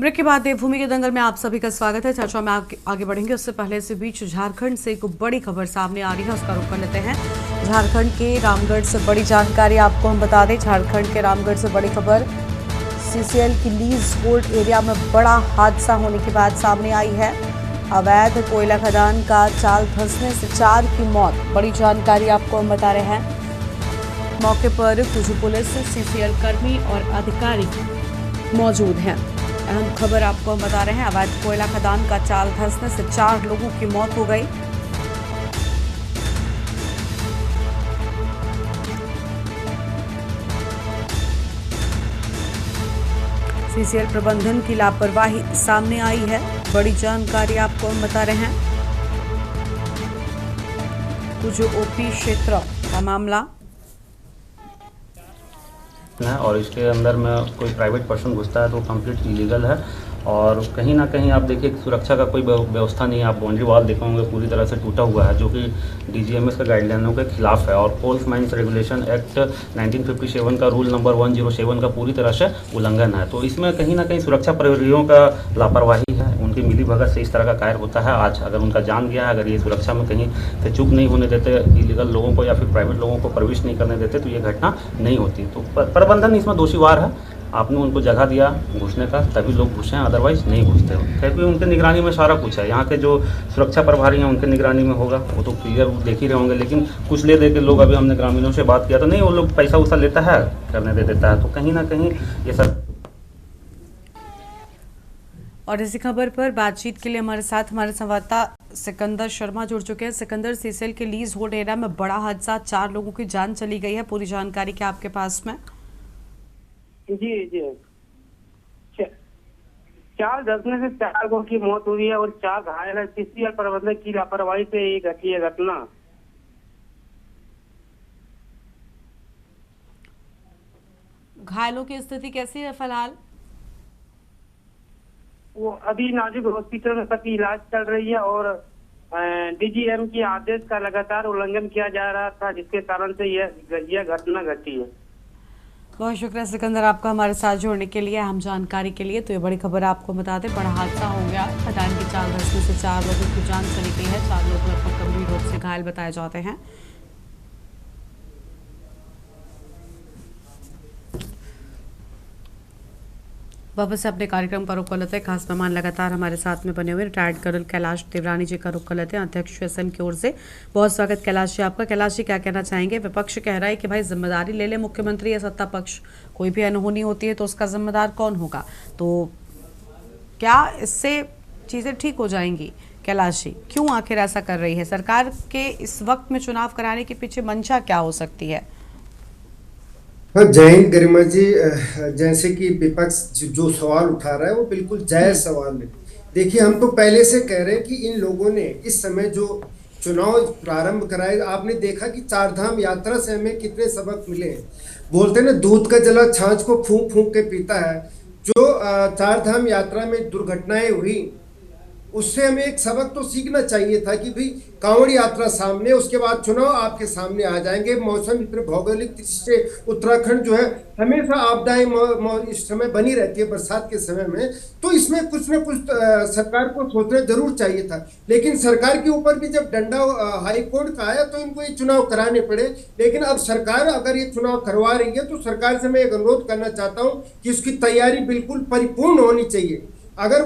ब्रेक के बाद देवभूमि के दंगल में आप सभी का स्वागत है। चर्चा में आगे बढ़ेंगे, उससे पहले इस बीच झारखंड से एक बड़ी खबर सामने आ रही है, उसका रुख कर लेते हैं। झारखंड के रामगढ़ से बड़ी जानकारी आपको हम बता दें। झारखंड के रामगढ़ से बड़ी खबर, सीसीएल की लीज होल्ड एरिया में बड़ा हादसा होने की बात सामने आई है। अवैध कोयला खदान का चाल धंसने से 4 की मौत, बड़ी जानकारी आपको हम बता रहे हैं। मौके पर कुछ पुलिस, सीसीएल कर्मी और अधिकारी मौजूद हैं। अहम खबर आपको हम बता रहे हैं, अवैध कोयला खदान का चाल धंसने से 4 लोगों की मौत हो गई। सीसीएल प्रबंधन की लापरवाही सामने आई है, बड़ी जानकारी आपको हम बता रहे हैं। कुछ ओपी क्षेत्र का मामला है और इसके अंदर में कोई प्राइवेट पर्सन घुसता है तो कंप्लीट इलीगल है। और कहीं ना कहीं आप देखिए सुरक्षा का कोई व्यवस्था नहीं है। आप बाउंड्री वॉल देखेंगे पूरी तरह से टूटा हुआ है, जो कि डीजीएमएस के गाइडलाइनों के खिलाफ है। और कोल माइंस रेगुलेशन एक्ट 1957 का रूल नंबर 107 का पूरी तरह से उल्लंघन है। तो इसमें कहीं ना कहीं सुरक्षा प्रहरियों का लापरवाही है, उनकी मिली भगत से इस तरह का कार्य होता है। आज अगर उनका जान गया है, अगर ये सुरक्षा में कहीं से चूक नहीं होने देते, इलीगल लोगों को या फिर प्राइवेट लोगों को प्रवेश नहीं करने देते, तो ये घटना नहीं होती। तो प्रबंधन इसमें दोषीवार है। आपने उनको जगह दिया घुसने का, तभी लोग घुसे हैं, अदरवाइज नहीं घुसते हो, क्योंकि उनके निगरानी में सारा कुछ है। यहाँ के जो सुरक्षा प्रभारी हैं उनके निगरानी में होगा, वो तो क्लियर देख ही रहे होंगे। लेकिन कुछ ले दे के लोग, अभी हमने ग्रामीणों से बात किया तो नहीं, वो लोग पैसा वैसा लेता है, करने दे देता है। तो कहीं ना कहीं ये सब। और इसी खबर पर बातचीत के लिए हमारे साथ हमारे संवाददाता सिकंदर शर्मा जुड़ चुके हैं। सिकंदर, सीसीएल के लीज होल्ड एरिया में बड़ा हादसा, 4 लोगों की जान चली गई है, पूरी जानकारी क्या आपके पास में? जी 4 धंसने से 4 लोगों की मौत हुई है और 4 घायल है। सीसीएल प्रबंधन की लापरवाही से ये घटी है घटना। घायलों की स्थिति कैसी है फिलहाल? वो अभी नाजुक हॉस्पिटल में सबकी इलाज चल रही है और डीजीएम के आदेश का लगातार उल्लंघन किया जा रहा था, जिसके कारण से यह घटना घटी है। बहुत शुक्रिया सिकंदर आपका हमारे साथ जोड़ने के लिए, हम जानकारी के लिए। तो ये बड़ी खबर आपको बता दें, बड़ा हादसा हो गया। खदान की चाल धंसने से 4 लोगों की जान चली गई है, 4 लोग लगभग गंभीर रूप से घायल बताए जाते हैं। वापस से अपने कार्यक्रम का रुख कर लेते हैं। खास मेहमान लगातार हमारे साथ में बने हुए रिटायर्ड कर्नल कैलाश देवरानी जी का रुख कर लेते हैं, अध्यक्ष एसएम की ओर से। बहुत स्वागत कैलाश जी आपका। कैलाश जी, क्या कहना चाहेंगे? विपक्ष कह रहा है कि भाई जिम्मेदारी ले ले मुख्यमंत्री या सत्ता पक्ष, कोई भी अनहोनी होती है तो उसका जिम्मेदार कौन होगा? तो क्या इससे चीज़ें ठीक हो जाएंगी? कैलाश जी, क्यों आखिर ऐसा कर रही है सरकार? के इस वक्त में चुनाव कराने के पीछे मंशा क्या हो सकती है? हाँ, जय हिंद गरिमा जी। जैसे कि विपक्ष जो सवाल उठा रहा है वो बिल्कुल जायज सवाल है। देखिए, हम तो पहले से कह रहे हैं कि इन लोगों ने इस समय जो चुनाव प्रारंभ कराए, आपने देखा कि 4 धाम यात्रा से हमें कितने सबक मिले हैं। बोलते हैं ना, दूध का जला छाछ को फूंक फूंक के पीता है। जो 4 धाम यात्रा में दुर्घटनाएं हुई, उससे हमें एक सबक तो सीखना चाहिए था कि भाई कांवड़ यात्रा सामने, उसके बाद चुनाव आपके सामने आ जाएंगे। मौसम इतने भौगोलिक दृष्टि से उत्तराखंड जो है हमेशा आपदाएं इस समय बनी रहती है बरसात के समय में, तो इसमें कुछ न कुछ सरकार को सोचना जरूर चाहिए था। लेकिन सरकार के ऊपर भी जब डंडा हाई कोर्ट का आया तो इनको ये चुनाव कराने पड़े। लेकिन अब सरकार अगर ये चुनाव करवा रही है तो सरकार से मैं एक अनुरोध करना चाहता हूँ कि उसकी तैयारी बिल्कुल परिपूर्ण होनी चाहिए। अगर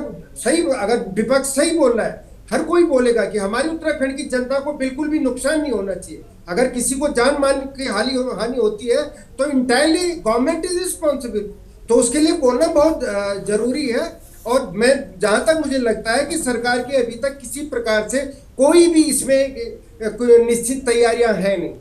विपक्ष सही बोल रहा है, हर कोई बोलेगा कि हमारी उत्तराखंड की जनता को बिल्कुल भी नुकसान नहीं होना चाहिए। अगर किसी को जान मान की हानि होती है तो इंटायरली गवर्नमेंट इज रिस्पॉन्सिबल, तो उसके लिए बोलना बहुत जरूरी है। और मैं जहां तक मुझे लगता है कि सरकार की अभी तक किसी प्रकार से कोई भी इसमें निश्चित तैयारियां हैं नहीं।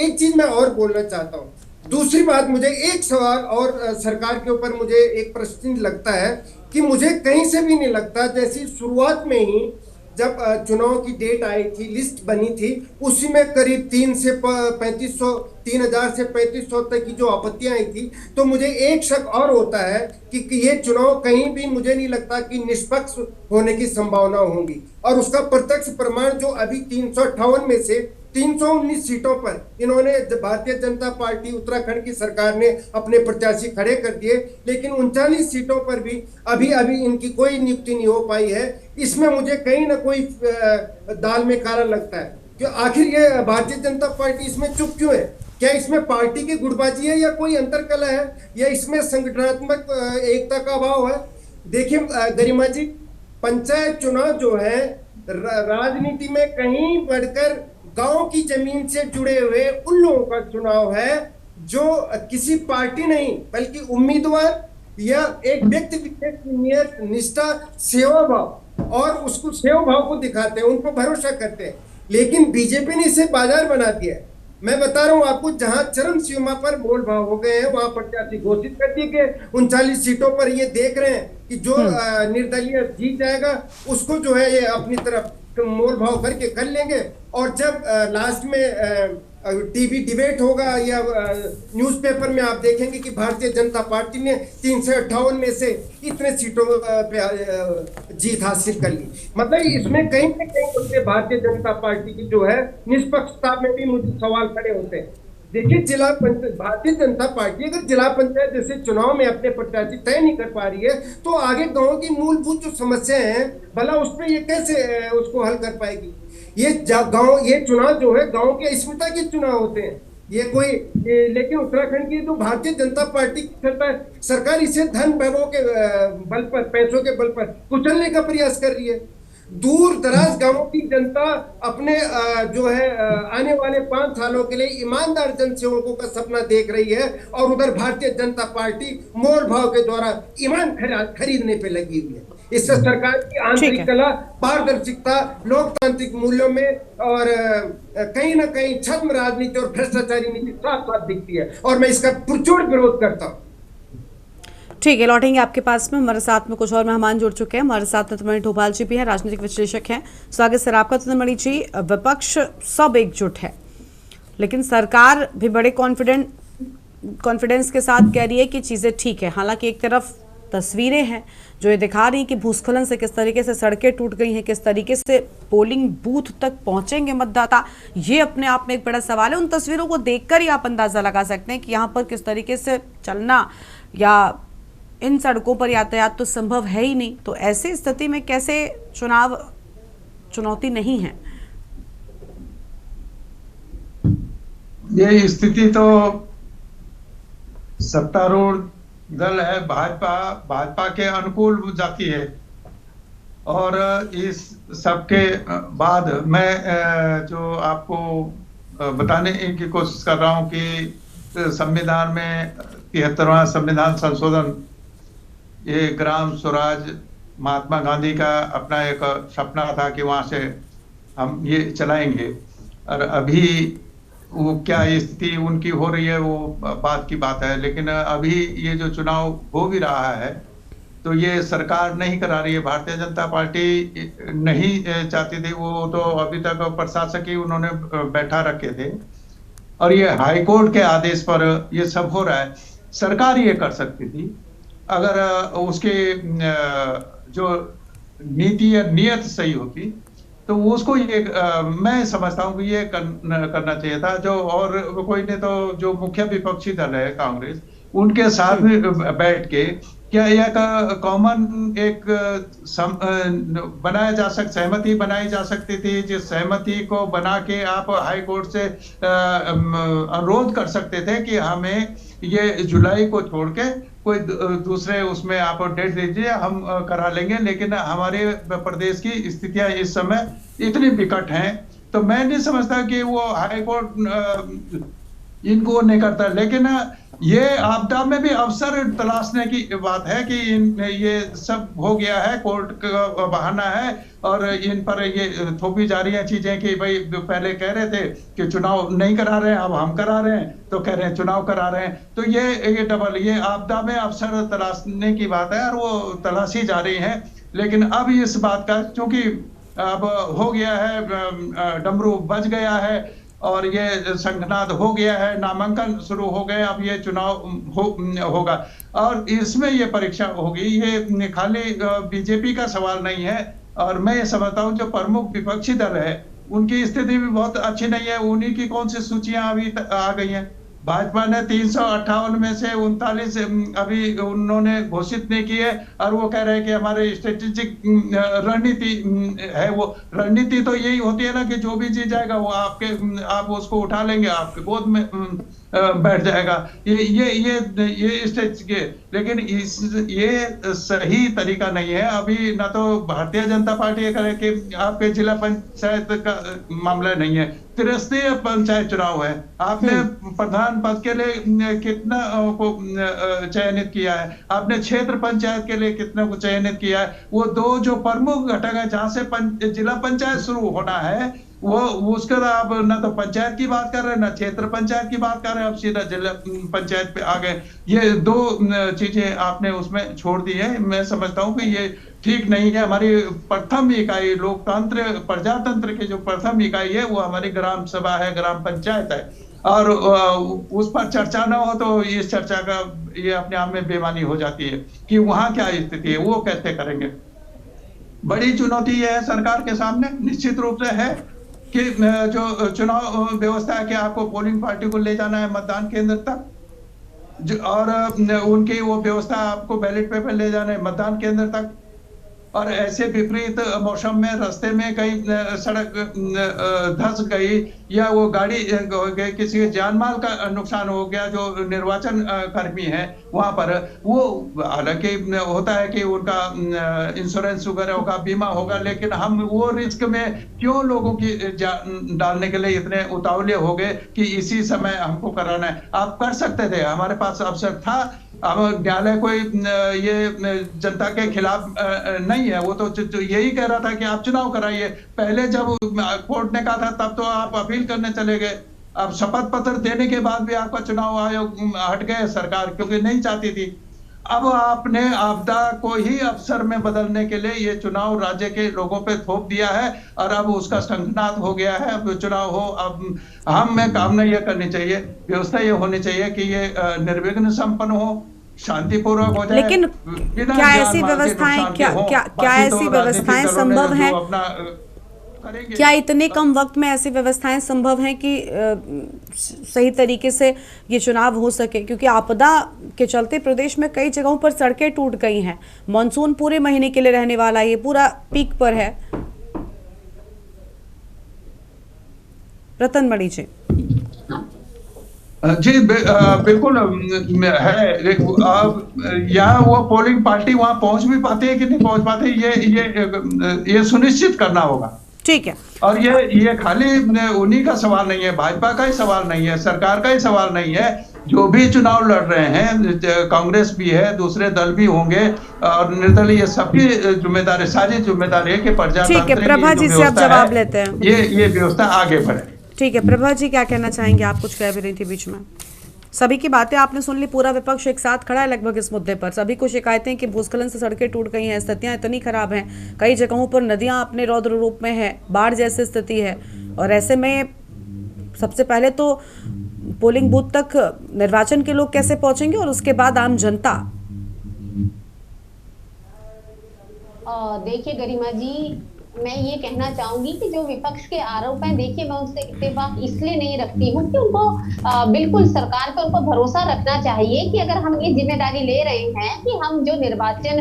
एक चीज मैं और बोलना चाहता हूँ। दूसरी बात, मुझे एक सवाल और सरकार के ऊपर मुझे एक प्रश्न लगता है कि मुझे कहीं से भी नहीं लगता, जैसी शुरुआत में ही जब चुनाव की डेट आई थी, लिस्ट बनी थी, उसी में करीब 3000 से 3500 तक की जो आपत्तियां आई थी, तो मुझे एक शक और होता है कि ये चुनाव कहीं भी मुझे नहीं लगता कि निष्पक्ष होने की संभावना होगी। और उसका प्रत्यक्ष प्रमाण जो अभी 358 में से 319 सीटों पर इन्होंने भारतीय जनता पार्टी उत्तराखंड की सरकार ने अपने प्रत्याशी खड़े कर दिए, लेकिन 39 सीटों पर भी अभी इनकी कोई नियुक्ति नहीं हो पाई है। इसमें मुझे कहीं ना कोई दाल में काला लगता है कि आखिर ये भारतीय जनता पार्टी इसमें चुप क्यों है? क्या इसमें पार्टी की गुटबाजी है या कोई अंतरकलह है या इसमें संगठनात्मक एकता का अभाव है? देखिए गरिमा जी, पंचायत चुनाव जो है राजनीति में कहीं बढ़कर गांव की जमीन से जुड़े हुए उन लोगों का चुनाव है जो किसी पार्टी नहीं बल्कि उम्मीदवार या एक व्यक्ति विशेष की नियत, निष्ठा, सेवा भाव और उसको सेवा भाव को दिखाते हैं, उनको भरोसा करते हैं। लेकिन बीजेपी ने इसे बाजार बना दिया है। मैं बता रहा हूं आपको, जहां चरम सीमा पर मोल भाव हो गए हैं वहां प्रत्याशी घोषित कर दिए गए 39 सीटों पर ये देख रहे हैं कि जो निर्दलीय जीत जाएगा उसको जो है ये अपनी तरफ मोल भाव करके कर लेंगे। और जब लास्ट में टीवी डिबेट होगा या न्यूज़पेपर में आप देखेंगे कि भारतीय जनता पार्टी ने 358 में से इतने सीटों पे जीत हासिल कर ली। मतलब इसमें कहीं ना कहीं भारतीय जनता पार्टी की जो है निष्पक्षता में भी मुझे सवाल खड़े होते हैं। देखिए, जिला पंचायत भारतीय जनता पार्टी अगर जिला पंचायत जैसे चुनाव में अपने प्रत्याशी तय नहीं कर पा रही है तो आगे गाँव की मूलभूत जो समस्याएं हैं भला उस पर ये कैसे उसको हल कर पाएगी? ये चुनाव जो है गांव के अस्मिता के चुनाव होते हैं, ये कोई लेकिन उत्तराखंड की जो भारतीय जनता पार्टी की सरकार इसे धन वैभव के बल पर, पैसों के बल पर कुचलने का प्रयास कर रही है। दूर दराज गांवों की जनता अपने जो है आने वाले 5 सालों के लिए ईमानदार जनसेवकों का सपना देख रही है और उधर भारतीय जनता पार्टी मोल भाव के द्वारा ईमान खरीदने पे लगी हुई है। इससे सरकार की आंतरिक कला, पारदर्शिता, लोकतांत्रिक मूल्यों में और कहीं ना कहीं छद्म राजनीति और भ्रष्टाचारी नीति साफ साफ दिखती है और मैं इसका पुरजोर विरोध करता हूँ। ठीक है, लौटेंगे आपके पास में। हमारे साथ में कुछ और मेहमान जुड़ चुके हैं। हमारे साथ नंदमणि ढोभाल जी भी हैं, राजनीतिक विश्लेषक हैं। स्वागत सर आपका। नंदमणि जी, विपक्ष सब एकजुट है लेकिन सरकार भी बड़े कॉन्फिडेंस के साथ कह रही है कि चीज़ें ठीक है। हालांकि एक तरफ तस्वीरें हैं जो ये दिखा रही कि भूस्खलन से किस तरीके से सड़कें टूट गई हैं, किस तरीके से पोलिंग बूथ तक पहुंचेंगे मतदाता, ये अपने आप में एक बड़ा सवाल है। उन तस्वीरों को देखकर ही आप अंदाजा लगा सकते हैं कि यहाँ पर किस तरीके से चलना या इन सड़कों पर यातायात तो संभव है ही नहीं। तो ऐसी स्थिति में कैसे चुनाव चुनौती नहीं है? ये स्थिति तो सत्तारूढ़ दल है भाजपा के अनुकूल जाती है और इस सबके बाद मैं जो आपको बताने की कोशिश कर रहा हूं कि संविधान में 73वां संविधान संशोधन, ये ग्राम स्वराज महात्मा गांधी का अपना एक सपना था कि वहां से हम ये चलाएंगे और अभी वो क्या स्थिति उनकी हो रही है वो बात की बात है। लेकिन अभी ये जो चुनाव हो भी रहा है तो ये सरकार नहीं करा रही है, भारतीय जनता पार्टी नहीं चाहती थी, वो तो अभी तक प्रशासक ही उन्होंने बैठा रखे थे और ये हाईकोर्ट के आदेश पर ये सब हो रहा है। सरकार ये कर सकती थी अगर उसके जो नीति या नियत सही होती तो उसको ये मैं समझता हूँ कि ये करना चाहिए था। जो और कोई ने तो जो मुख्य विपक्षी दल है कांग्रेस, उनके साथ बैठ के क्या एक कॉमन एक बनाया जा सहमति बनाई जा सकती थी, जिस सहमति को बना के आप हाई कोर्ट से अनुरोध कर सकते थे कि हमें ये जुलाई को छोड़ के कोई दूसरे उसमें आप डेट दीजिए, हम करा लेंगे। लेकिन हमारे प्रदेश की स्थितियां इस समय इतनी विकट हैं तो मैं नहीं समझता कि वो हाई कोर्ट इनको नहीं करता। लेकिन ये आपदा में भी अवसर तलाशने की बात है कि ये सब हो गया है, कोर्ट का बहाना है और इन पर ये थोपी जा रही है चीजें कि भाई पहले कह रहे थे कि चुनाव नहीं करा रहे हैं, अब हम करा रहे हैं तो कह रहे हैं चुनाव करा रहे हैं। तो ये डबल ये आपदा में अवसर तलाशने की बात है और वो तलाशी जा रही है। लेकिन अब इस बात का चूंकि अब हो गया है, डमरू बज गया है और ये संघनाद हो गया है, नामांकन शुरू हो गए, अब ये चुनाव होगा और इसमें ये परीक्षा होगी। ये खाली बीजेपी का सवाल नहीं है और मैं ये समझता हूँ जो प्रमुख विपक्षी दल है उनकी स्थिति भी बहुत अच्छी नहीं है। उन्हीं की कौन सी सूचियां अभी आ गई हैं। भाजपा ने 358 में से 39 अभी उन्होंने घोषित नहीं की है, और वो कह रहे हैं कि हमारे स्ट्रेटेजिक रणनीति है। वो रणनीति तो यही होती है ना कि जो भी चीज जाएगा वो आप उसको उठा लेंगे, आपके गोद में बैठ जाएगा। ये स्टेज के, लेकिन ये सही तरीका नहीं है। अभी ना तो भारतीय जनता पार्टी करे कि आपके जिला पंचायत का मामला नहीं है, त्रिस्तरीय पंचायत चुनाव है। आपने प्रधान पद के लिए कितना को चयनित किया है, आपने क्षेत्र पंचायत के लिए कितना को चयनित किया है। वो दो जो प्रमुख घटक है जहां से जिला पंचायत शुरू होना है, वो उसके आप ना तो पंचायत की बात कर रहे हैं, ना क्षेत्र पंचायत की बात कर रहे हैं, अब सीधा जिला पंचायत पे आ गए। ये दो चीजें आपने उसमें छोड़ दी है। मैं समझता हूँ कि ये ठीक नहीं है। हमारी प्रथम इकाई लोकतंत्र प्रजातंत्र की जो प्रथम इकाई है वो हमारी ग्राम सभा है, ग्राम पंचायत है, और उस पर चर्चा ना हो तो इस चर्चा का ये अपने आप में बेमानी हो जाती है कि वहां क्या स्थिति है, वो कैसे करेंगे। बड़ी चुनौती ये है सरकार के सामने, निश्चित रूप से है कि जो चुनाव व्यवस्था है कि आपको पोलिंग पार्टी को ले जाना है मतदान केंद्र तक, और उनकी वो व्यवस्था आपको बैलेट पेपर ले जाना है मतदान केंद्र तक। और ऐसे विपरीत मौसम में रास्ते में कहीं सड़क धंस गई या वो गाड़ी किसी के जान माल का नुकसान हो गया, जो निर्वाचन कर्मी है वहां पर, वो हालांकि होता है कि उनका इंश्योरेंस वगैरह होगा, बीमा होगा, लेकिन हम वो रिस्क में क्यों लोगों की डालने के लिए इतने उतावले हो गए कि इसी समय हमको कराना है। आप कर सकते थे, हमारे पास अवसर था। अब न्यायालय कोई ये जनता के खिलाफ नहीं है, वो तो यही कह रहा था कि आप चुनाव कराइए। पहले जब कोर्ट ने कहा था तब तो आप अपील करने चले गए। अब शपथ पत्र देने के बाद भी आपका चुनाव आयोग हट गए सरकार, क्योंकि नहीं चाहती थी। अब आपने आपदा को ही अवसर में बदलने के लिए ये चुनाव राज्य के लोगों पे थोप दिया है, और अब उसका शंखनाद हो गया है। अब चुनाव हो, अब हमें कामना यह करनी चाहिए, व्यवस्था ये होनी चाहिए कि ये निर्विघ्न संपन्न हो, शांतिपूर्वक हो जाए। लेकिन क्या ऐसी व्यवस्थाएं क्या ऐसी व्यवस्थाएं संभव हैं? क्या इतने कम वक्त में ऐसी व्यवस्थाएं संभव हैं कि सही तरीके से ये चुनाव हो सके? क्योंकि आपदा के चलते प्रदेश में कई जगहों पर सड़कें टूट गई हैं। मॉनसून पूरे महीने के लिए रहने वाला, ये पूरा पीक पर है। रतन मणि जी। जी बिल्कुल है। यहाँ वो पोलिंग पार्टी वहां पहुंच भी पाते हैं कि नहीं पहुंच पाते, ये सुनिश्चित करना होगा। ठीक है। और ये खाली उन्हीं का सवाल नहीं है, भाजपा का ही सवाल नहीं है, सरकार का ही सवाल नहीं है। जो भी चुनाव लड़ रहे हैं, कांग्रेस भी है, दूसरे दल भी होंगे, और निर्दलीय, ये सबकी जिम्मेदारी, सारी जिम्मेदारी है कि प्रजातंत्र ठीक है। प्रभा जी से आप जवाब लेते हैं, ये व्यवस्था आगे बढ़े। ठीक है। प्रभा जी क्या कहना चाहेंगे? आप कुछ कह भी रही थी बीच में। सभी की बातें आपने सुन ली, पूरा विपक्ष एक साथ खड़ा है लगभग इस मुद्दे पर। सभी को शिकायतें कि भूस्खलन से सड़कें टूट गई हैं, स्थितियां इतनी खराब हैं, कई जगहों पर नदियां अपने रौद्र रूप में है, बाढ़ जैसी स्थिति है। और ऐसे में सबसे पहले तो पोलिंग बूथ तक निर्वाचन के लोग कैसे पहुंचेंगे, और उसके बाद आम जनता? देखिए गरिमा जी, मैं ये कहना चाहूंगी कि जो विपक्ष के आरोप हैं, देखिए मैं उनसे इत्तेफाक इसलिए नहीं रखती हूँ कि उनको बिल्कुल सरकार पर उनको भरोसा रखना चाहिए कि अगर हम ये जिम्मेदारी ले रहे हैं कि हम जो निर्वाचन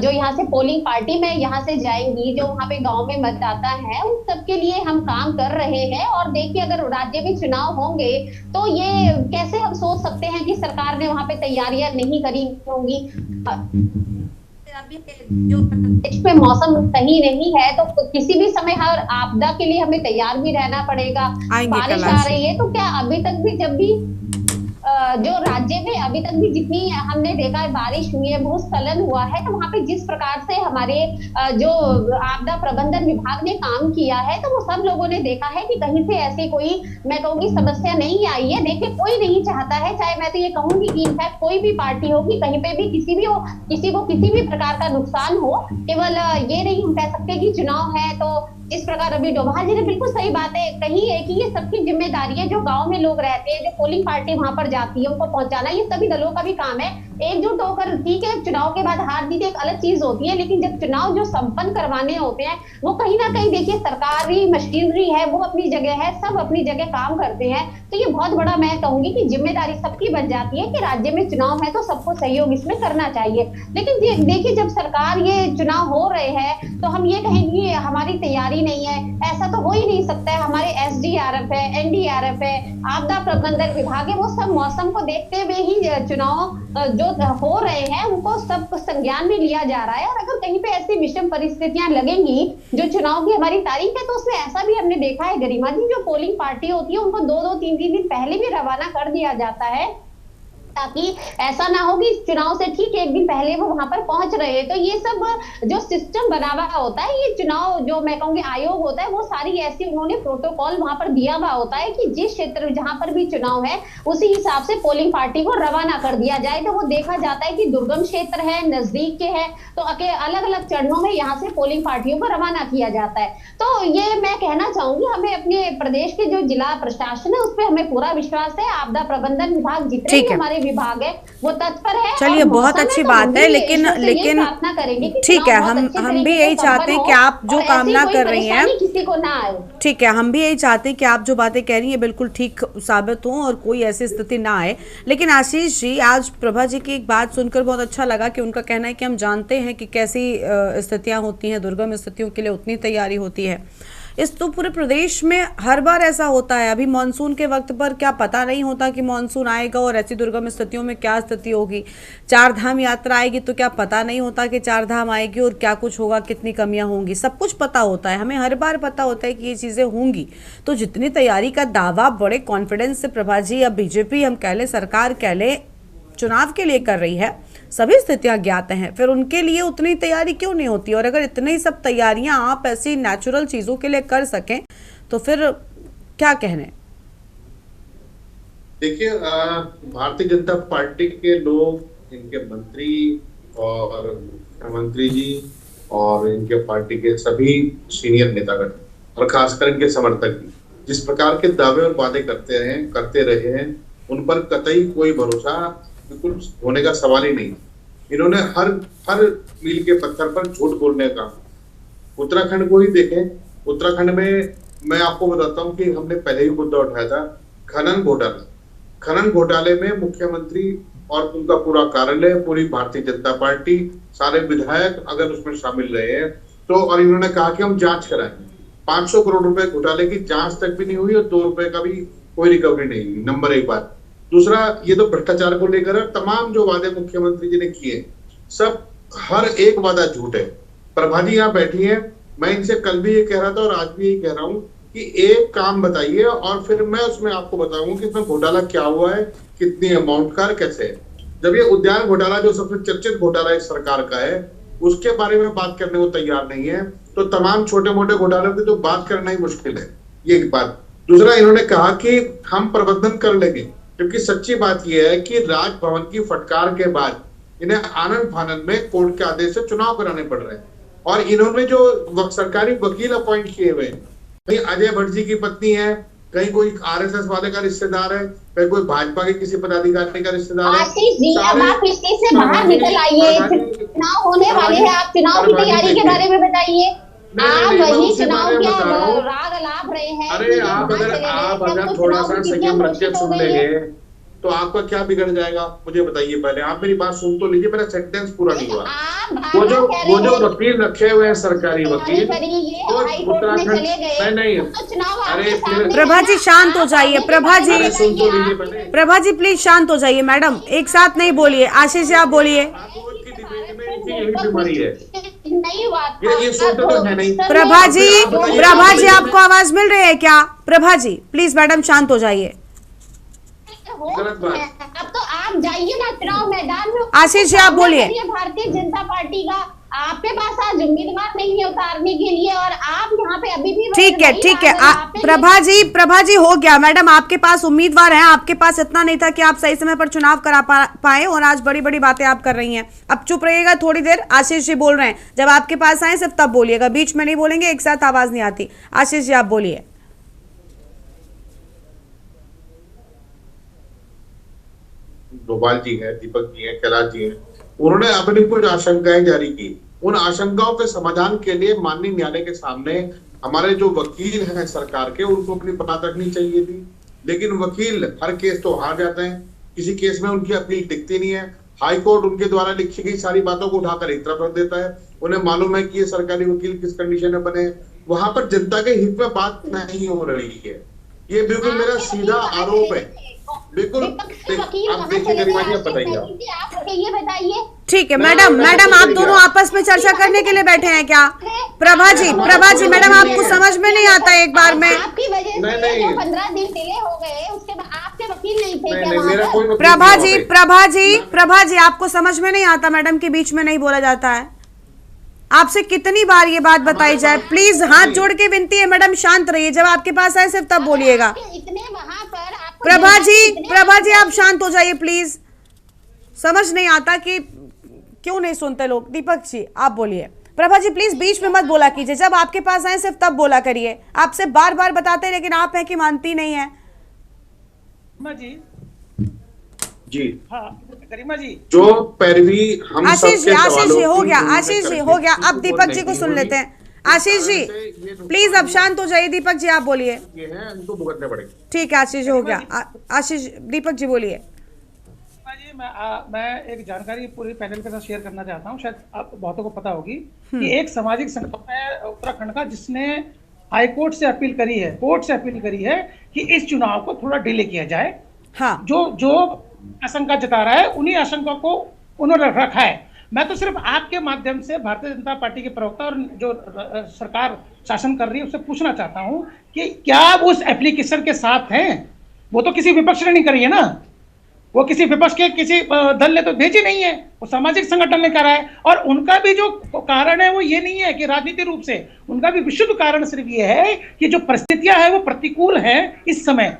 जो यहाँ से पोलिंग पार्टी में यहाँ से जाएंगी, जो वहाँ पे गांव में मतदाता है, उन सबके लिए हम काम कर रहे हैं। और देखिए अगर राज्य में चुनाव होंगे तो ये कैसे हम सोच सकते हैं कि सरकार ने वहाँ पे तैयारियां नहीं करी होंगी। जो प्रदेश में मौसम सही नहीं है तो किसी भी समय हर आपदा के लिए हमें तैयार भी रहना पड़ेगा। बारिश आ रही है तो क्या अभी तक भी जब भी जो राज्य में अभी तक भी जितनी हमने देखा है बारिश हुई है, भूस्खलन हुआ है, तो वहाँ पे जिस प्रकार से हमारे जो आपदा प्रबंधन विभाग ने काम किया है, तो वो सब लोगों ने देखा है कि कहीं से ऐसी कोई, मैं कहूँगी, समस्या नहीं आई है। देखिए कोई नहीं चाहता है, चाहे मैं तो ये कहूंगी कि इनफैक्ट कोई भी पार्टी हो कि कहीं पे भी किसी को किसी भी प्रकार का नुकसान हो। केवल ये नहीं हम कह सकते कि चुनाव है तो इस प्रकार अभी डोभाल जी ने बिल्कुल सही बात है कही है कि ये सबकी जिम्मेदारी है, जो गांव में लोग रहते हैं, जो पोलिंग पार्टी वहां पर जाती है, उनको पहुंचाना ये सभी दलों का भी काम है। एकजुट होकर, ठीक है चुनाव के बाद हार जीत एक अलग चीज होती है, लेकिन जब चुनाव जो संपन्न करवाने होते हैं वो कहीं ना कहीं देखिए सरकारी मशीनरी है वो अपनी जगह है, सब अपनी जगह काम करते हैं। तो ये बहुत बड़ा मैं कहूंगी कि जिम्मेदारी सबकी बन जाती है कि राज्य में चुनाव है तो सबको सहयोग इसमें करना चाहिए। लेकिन देखिए जब सरकार ये चुनाव हो रहे हैं तो हम ये कहेंगे हमारी तैयारी नहीं है, ऐसा तो हो ही नहीं सकता है। हमारे SDRF है, NDRF है, आपदा प्रबंधन विभाग है, वो सब मौसम को देखते हुए ही चुनाव जो हो रहे हैं उनको सब संज्ञान में लिया जा रहा है। और अगर कहीं पे ऐसी विषम परिस्थितियां लगेंगी, जो चुनाव की हमारी तारीख है, तो उसमें ऐसा भी हमने देखा है गरिमा जी, जो पोलिंग पार्टी होती है उनको 2-2, 3-3 दिन पहले भी रवाना कर दिया जाता है, ताकि ऐसा ना हो कि चुनाव से ठीक एक दिन पहले वो वहां पर पहुंच रहे हैं। तो ये सब जो सिस्टम बना हुआ होता है, ये चुनाव जो मैं कहूंगी आयोग होता है, वो सारी ऐसी उन्होंने प्रोटोकॉल वहां पर दिया हुआ होता है कि जिस क्षेत्र जहां पर भी चुनाव है उसी हिसाब से पोलिंग पार्टी को रवाना कर दिया जाए। तो वो देखा जाता है कि दुर्गम क्षेत्र है, नजदीक के है, तो अलग अलग चरणों में यहाँ से पोलिंग पार्टियों को रवाना किया जाता है। तो ये मैं कहना चाहूंगी, हमें अपने प्रदेश के जो जिला प्रशासन है उस पर हमें पूरा विश्वास है। आपदा प्रबंधन विभाग जितने भी हमारे विभाग है वो तत्पर है। चलिए बहुत अच्छी बात है, लेकिन ठीक है, हम भी यही चाहते हैं कि आप जो कामना कर रही हैं किसी को ना आए। ठीक है, हम भी यही चाहते हैं कि आप जो बातें कह रही हैं बिल्कुल ठीक साबित हों और कोई ऐसी स्थिति ना आए। लेकिन आशीष जी, आज प्रभा जी की एक बात सुनकर बहुत अच्छा लगा कि उनका कहना है कि हम जानते हैं कि कैसी स्थितियां होती हैं, दुर्गम स्थितियों के लिए उतनी तैयारी होती है। इस तो पूरे प्रदेश में हर बार ऐसा होता है। अभी मानसून के वक्त पर क्या पता नहीं होता कि मानसून आएगा और ऐसी दुर्गम स्थितियों में क्या स्थिति होगी। 4 धाम यात्रा आएगी तो क्या पता नहीं होता कि 4 धाम आएगी और क्या कुछ होगा, कितनी कमियां होंगी, सब कुछ पता होता है। हमें हर बार पता होता है कि ये चीज़ें होंगी। तो जितनी तैयारी का दावा बड़े कॉन्फिडेंस से प्रभा जी या बीजेपी हम कह लें, सरकार कह लें, चुनाव के लिए कर रही है, सभी स्थितियां ज्ञात हैं, फिर उनके लिए उतनी तैयारी क्यों नहीं होती? और अगर इतनी सब तैयारियां आप ऐसी नेचुरल चीजों के लिए कर सकें तो फिर क्या कहने? देखिए, भारतीय जनता पार्टी के लोग, इनके मंत्री और मुख्यमंत्री जी और इनके पार्टी के सभी सीनियर नेतागण और खासकर इनके समर्थक भी जिस प्रकार के दावे और वादे करते रहे हैं, उन पर कतई कोई भरोसा बिल्कुल होने का सवाल ही नहीं। इन्होंने हर मील के पत्थर पर झूठ बोलने का, उत्तराखंड को ही देखें। उत्तराखंड में मैं आपको बताता हूं कि हमने पहले ही मुद्दा उठाया था, खनन घोटाला। खनन घोटाले में मुख्यमंत्री और उनका पूरा कार्यालय, पूरी भारतीय जनता पार्टी, सारे विधायक अगर उसमें शामिल रहे हैं तो, और इन्होंने कहा कि हम जांच कराएंगे। 500 करोड़ रुपए घोटाले की जांच तक भी नहीं हुई और 2 रुपए का भी कोई रिकवरी नहीं हुई। नंबर 1 बात। दूसरा, ये तो भ्रष्टाचार को लेकर तमाम जो वादे मुख्यमंत्री जी ने किए, सब हर एक वादा झूठ है। प्रभा जी यहाँ बैठी है, मैं इनसे कल भी ये कह रहा था और आज भी यही कह रहा हूँ कि एक काम बताइए और फिर मैं उसमें आपको बताऊंगा कि इसमें घोटाला क्या हुआ है, कितनी अमाउंट का, कैसे है। जब ये उद्यान घोटाला जो सबसे चर्चित घोटाला इस सरकार का है, उसके बारे में बात करने को तैयार नहीं है, तो तमाम छोटे मोटे घोटालों की तो बात करना ही मुश्किल है। ये एक बात। दूसरा, इन्होंने कहा कि हम प्रबंधन कर लेंगे, क्योंकि सच्ची बात यह है कि राजभवन की फटकार के बाद इन्हें आनंद फानंद में कोर्ट के आदेश से चुनाव कराने पड़ रहे हैं। और इन्होंने जो सरकारी वकील अपॉइंट किए हुए हैं, कहीं अजय भट्ट जी की पत्नी है, कहीं कोई RSS वाले का रिश्तेदार है, कहीं कोई भाजपा के किसी पदाधिकारी का रिश्तेदार है। आशीष जी, अब आप इस चीज से बाहर निकल आइए। चुनाव होने वाले हैं, आप चुनाव की तैयारी के बारे में बताइए। आप वही चुनाव के राग अलाप रहे हैं। अरे आप अगर थोड़ा सा संयम रख के सुन लेंगे तो आपका क्या बिगड़ जाएगा, मुझे बताइए। पहले आप मेरी बात सुन तो लीजिए, मेरा सेंटेंस पूरा नहीं हुआ। वो जो वकील रखे हुए हैं, सरकारी वकील, नहीं। अरे प्रभा जी शांत हो जाइए। प्रभा जी सुन तो लीजिए पहले। प्रभा जी प्लीज शांत हो जाइए। मैडम एक साथ नहीं बोलिए। आशीष जी आप बोलिए। यही बीमारी है। ये सुनते तो है नहीं। प्रभा जी आपको आवाज मिल रही है क्या? प्रभा जी प्लीज, मैडम शांत हो जाइए। अब तो आप जाइए ना चुनाव मैदान में। आशीष जी आप बोलिए। भारतीय जनता पार्टी का आपके पास आज उम्मीदवार नहीं है उतारने के लिए, और आप यहाँ पे अभी भी ठीक है प्रभा जी हो गया मैडम, आपके पास उम्मीदवार हैं, आपके पास इतना नहीं था कि आप सही समय पर चुनाव करा पाए, और आज बड़ी बड़ी बातें आप कर रही हैं। अब चुप रहिएगा थोड़ी देर। आशीष जी बोल रहे हैं, जब आपके पास आए सिर्फ तब बोलिएगा, बीच में नहीं बोलेंगे, एक साथ आवाज नहीं आती। आशीष जी आप बोलिए। डोभाल जी हैं, दीपक जी हैं, कैलाश जी हैं, उन्होंने अपनी कुछ आशंकाएं जारी की। उन आशंकाओं के समाधान के लिए माननीय न्यायालय के सामने हमारे जो वकील हैं सरकार के, उनको अपनी बात रखनी चाहिए थी, लेकिन वकील हर केस तो हार जाते हैं, किसी केस में उनकी अपील टिकती नहीं है। हाई कोर्ट उनके द्वारा लिखी गई सारी बातों को उठाकर एक तरफ रख देता है। उन्हें मालूम है कि ये सरकारी वकील किस कंडीशन में बने, वहां पर जनता के हित में बात नहीं हो रही है। ये बिल्कुल मेरा सीधा आरोप है। बिल्कुल आप देखिए गरिमा जी, आप बताइए। ठीक है मैडम आप दोनों आपस में चर्चा करने के लिए बैठे हैं क्या? प्रभा जी मैडम आपको समझ में नहीं आता एक बार में? आपकी वजह से 15 दिन डिले हो गए, उसके बाद आपके वकील नहीं थे क्या? प्रभा जी आपको समझ में नहीं आता मैडम के बीच में नहीं बोला जाता है? आपसे कितनी बार ये बात बताई जाए? प्लीज हाथ जोड़ के विनती है मैडम, शांत रहिए, जब आपके पास आए सिर्फ तब बोलिएगा। प्रभा जी आप शांत हो जाइए प्लीज, समझ नहीं आता कि क्यों नहीं सुनते लोग। दीपक जी आप बोलिए। प्रभा जी प्लीज बीच में मत बोला कीजिए, जब आपके पास आए सिर्फ तब बोला करिए। आपसे बार बार बताते हैं लेकिन आप हैं कि मानती नहीं है। जी हाँ गरिमा जी, जो पैरवी हम आशीष जी हो गया। अब दीपक जी को सुन लेते हैं। आशीष जी प्लीज अब शांत हो जाइए। दीपक जी आप बोलिए। उनको भुगतने पड़ेंगे। ठीक है आशीष जी हो गया। आशीष दीपक जी बोलिए। मैं एक जानकारी पूरी पैनल के साथ शेयर करना चाहता हूँ, शायद आप बहुतों को पता होगी कि एक सामाजिक संगठन है उत्तराखंड का जिसने हाई कोर्ट से अपील करी है, कोर्ट से अपील करी है कि इस चुनाव को थोड़ा डिले किया जाए। हाँ। जो आशंका जता रहा है उन्हीं आशंका को उन्होंने रखा है। मैं तो सिर्फ आपके माध्यम से भारतीय जनता पार्टी के प्रवक्ता और जो सरकार शासन कर रही है उससे पूछना चाहता हूं कि क्या वो उस एप्लीकेशन के साथ हैं? वो तो किसी विपक्ष ने नहीं करी है ना, वो किसी विपक्ष के किसी दल ने तो भेजी नहीं है, वो सामाजिक संगठन ने करा है। और उनका भी जो कारण है वो ये नहीं है कि राजनीतिक रूप से, उनका भी विशुद्ध कारण सिर्फ ये है कि जो परिस्थितियां हैं वो प्रतिकूल हैं इस समय,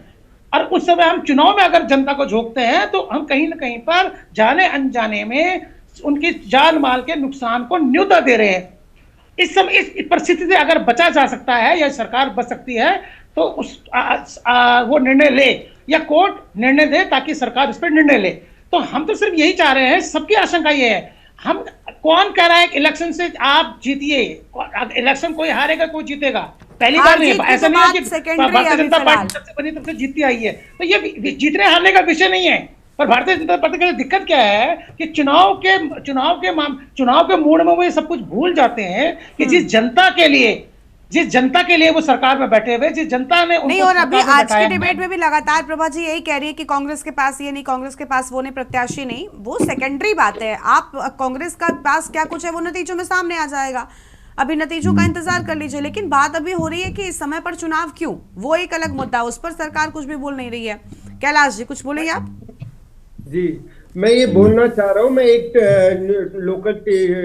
और उस समय हम चुनाव में अगर जनता को झोंकते हैं तो हम कहीं ना कहीं पर जाने अनजाने में उनकी जान माल के नुकसान को न्योता दे रहे हैं। इस समय इस परिस्थिति से अगर बचा जा सकता है या सरकार बच सकती है तो वो निर्णय ले या कोर्ट निर्णय दे ताकि सरकार इस पर निर्णय ले। तो हम तो सिर्फ यही चाह रहे हैं, सबकी आशंका ये है। हम कौन कह रहा है कि इलेक्शन से आप जीतिए, इलेक्शन कोई हारेगा कोई जीतेगा, पहली बार नहीं है। ऐसा नहीं है कि भारतीय जनता पार्टी सबसे बनी तब से जीतती आई है, तो ये जीतने हारने का विषय नहीं है। पर भारतीय जनता पार्टी की दिक्कत क्या है कि चुनाव के मूड में वो ये सब कुछ भूल जाते हैं कि जिस जनता के लिए वो सरकार में बैठे हुए, जिस जनता ने नहीं। और अभी आज के डिबेट में भी लगातार प्रभा जी यही कह रही है कि कांग्रेस के पास ये नहीं, कांग्रेस के पास वो नहीं, प्रत्याशी नहीं, वो सेकेंडरी बात है। आप कांग्रेस का पास क्या कुछ है वो नतीजों में सामने आ जाएगा, अभी नतीजों का इंतजार कर लीजिए। लेकिन बात अभी हो रही है कि इस समय पर चुनाव क्यों, वो एक अलग मुद्दा, उस पर सरकार कुछ भी बोल नहीं रही है। कैलाश जी कुछ बोलेंगे आप? जी मैं ये बोलना चाह रहा हूँ, मैं एक लोकल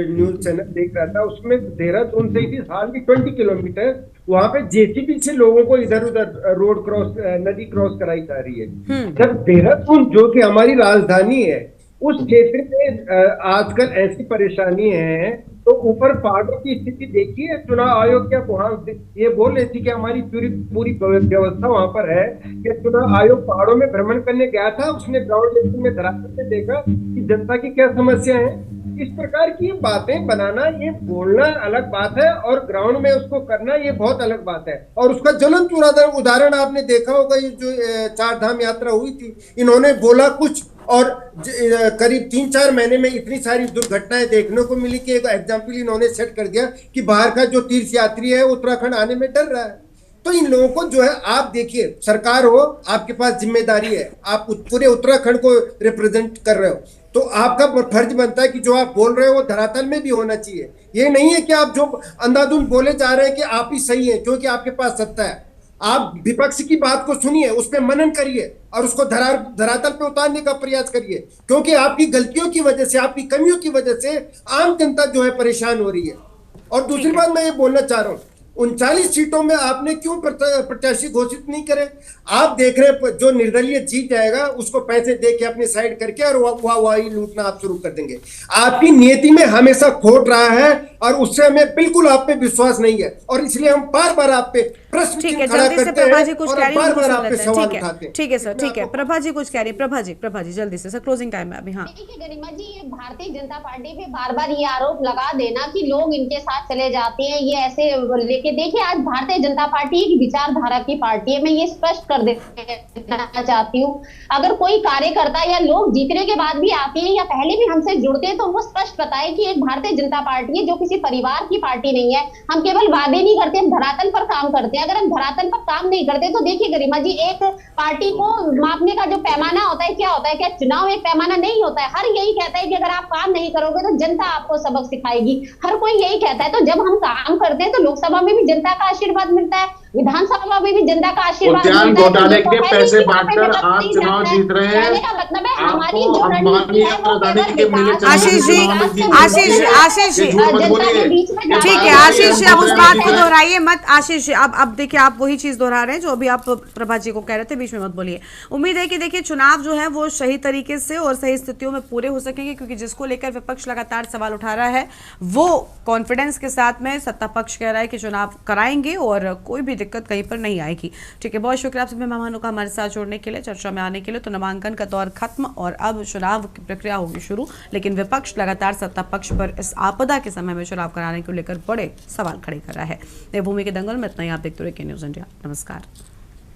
न्यूज चैनल देख रहा था, उसमें देहरादून से ही हार्डली 20 किलोमीटर वहां पे जेसीबी से लोगों को इधर उधर रोड क्रॉस, नदी क्रॉस कराई जा रही है। जब देहरादून जो कि हमारी राजधानी है उस क्षेत्र में आजकल ऐसी परेशानी है, तो ऊपर पहाड़ों की स्थिति देखिए। चुनाव आयोग क्या वहां ये बोल रही थी कि हमारी पूरी व्यवस्था वहां पर है कि चुनाव आयोग पहाड़ों में भ्रमण करने गया था, उसने ग्राउंड लेवल में धरातल पे देखा कि जनता की क्या समस्या है। इस प्रकार की बातें बनाना, ये बोलना अलग बात है और ग्राउंड में उसको करना ये बहुत अलग बात है। और उसका ज्वलंत उदाहरण आपने देखा होगा, ये जो 4 धाम यात्रा हुई थी, इन्होंने बोला कुछ और करीब 3-4 महीने में इतनी सारी दुर्घटनाएं देखने को मिली कि एक एग्जाम्पल इन्होंने सेट कर दिया कि बाहर का जो तीर्थ यात्री है उत्तराखंड आने में डर रहा है। तो इन लोगों को जो है, आप देखिए, सरकार हो, आपके पास जिम्मेदारी है, आप पूरे उत्तराखंड को रिप्रेजेंट कर रहे हो, तो आपका फर्ज बनता है कि जो आप बोल रहे हो वो धरातल में भी होना चाहिए। ये नहीं है कि आप जो अंधाधुंध बोले जा रहे हैं कि आप ही सही हैं क्योंकि आपके पास सत्ता है। आप विपक्ष की बात को सुनिए, उस पर मनन करिए और उसको धरातल पे उतारने का प्रयास करिए, क्योंकि आपकी गलतियों की वजह से, आपकी कमियों की वजह से आम जनता जो है परेशान हो रही है। और दूसरी बात मैं ये बोलना चाह रहा हूँ, 39 सीटों में आपने क्यों प्रत्याशी घोषित नहीं करे? आप देख रहे हैं जो निर्दलीय जीत जाएगा उसको पैसे दे के अपने साइड करके और वाही लूटना आप शुरू कर देंगे। आपकी नीति में हमेशा खोट रहा है और उससे हमें बिल्कुल आप पे विश्वास नहीं है, और इसलिए हम बार बार आप पे प्रश्न चिन्ह खड़ा करते हैं और बार बार आप पे सवाल उठाते हैं। ठीक है सर, ठीक है। प्रभा जी कुछ कह रही है। प्रभा जी जल्दी से सर, क्लोजिंग टाइम है अभी। हाँ देखिए गरिमा जी, ये भारतीय जनता पार्टी पे बार बार ये आरोप लगा देना कि लोग इनके साथ चले जाते हैं, ये ऐसे लेके, देखिए आज भारतीय जनता पार्टी एक विचारधारा की पार्टी है। मैं ये स्पष्ट कर देना चाहती हूँ, अगर कोई कार्यकर्ता या लोग जीतने के बाद भी आते हैं या पहले भी हमसे जुड़ते हैं तो वो स्पष्ट बताए कि एक भारतीय जनता पार्टी है जो किसी परिवार की पार्टी नहीं है। हम केवल वादे नहीं करते, हम धरातल पर काम करते हैं। अगर हम धरातल पर काम नहीं करते तो देखिए गरिमा जी, एक पार्टी को मापने का जो पैमाना होता है क्या होता है? क्या चुनाव एक पैमाना नहीं होता है? हर यही कहता है कि अगर आप काम नहीं करोगे तो जनता आपको सबक सिखाएगी, हर कोई यही कहता है। तो जब हम काम करते हैं तो लोकसभा में भी जनता का आशीर्वाद मिलता है, विधानसभा में भी जनता का आशीर्वाद मिलता है। उद्यान घोटाले के पैसे बांटकर आप चुनाव जीत रहे हैं। कहने का मतलब है हमारी जो रणनीति है वो केवल आशीष जी, ठीक है आशीष जी, अब उस बात को दोहराइए मत। आशीष जी अब देखिए, आप वही चीज दोहरा रहे हैं जो अभी आप प्रभा जी को कह रहे थे, बीच में मत बोलिए। उम्मीद है कि देखिए चुनाव जो है वो सही तरीके से और सही स्थितियों में पूरे हो सकेंगे, क्योंकि जिसको लेकर विपक्ष लगातार सवाल उठा रहा है वो कॉन्फिडेंस के साथ में सत्ता पक्ष कह रहा है कि चुनाव कराएंगे और कोई भी दिक्कत कहीं पर नहीं आएगी। ठीक है, बहुत शुक्रिया आप सभी मेहमानों का हमारे साथ जोड़ने के लिए, चर्चा में आने के लिए। तो नामांकन का दौर खत्म और अब चुनाव की प्रक्रिया होगी शुरू, लेकिन विपक्ष लगातार सत्ता पक्ष पर इस आपदा के समय में चुनाव कराने को लेकर बड़े सवाल खड़े कर रहा है। देवभूमि के दंगल में इतना ही। आप देखते रहिए न्यूज़ इंडिया। नमस्कार।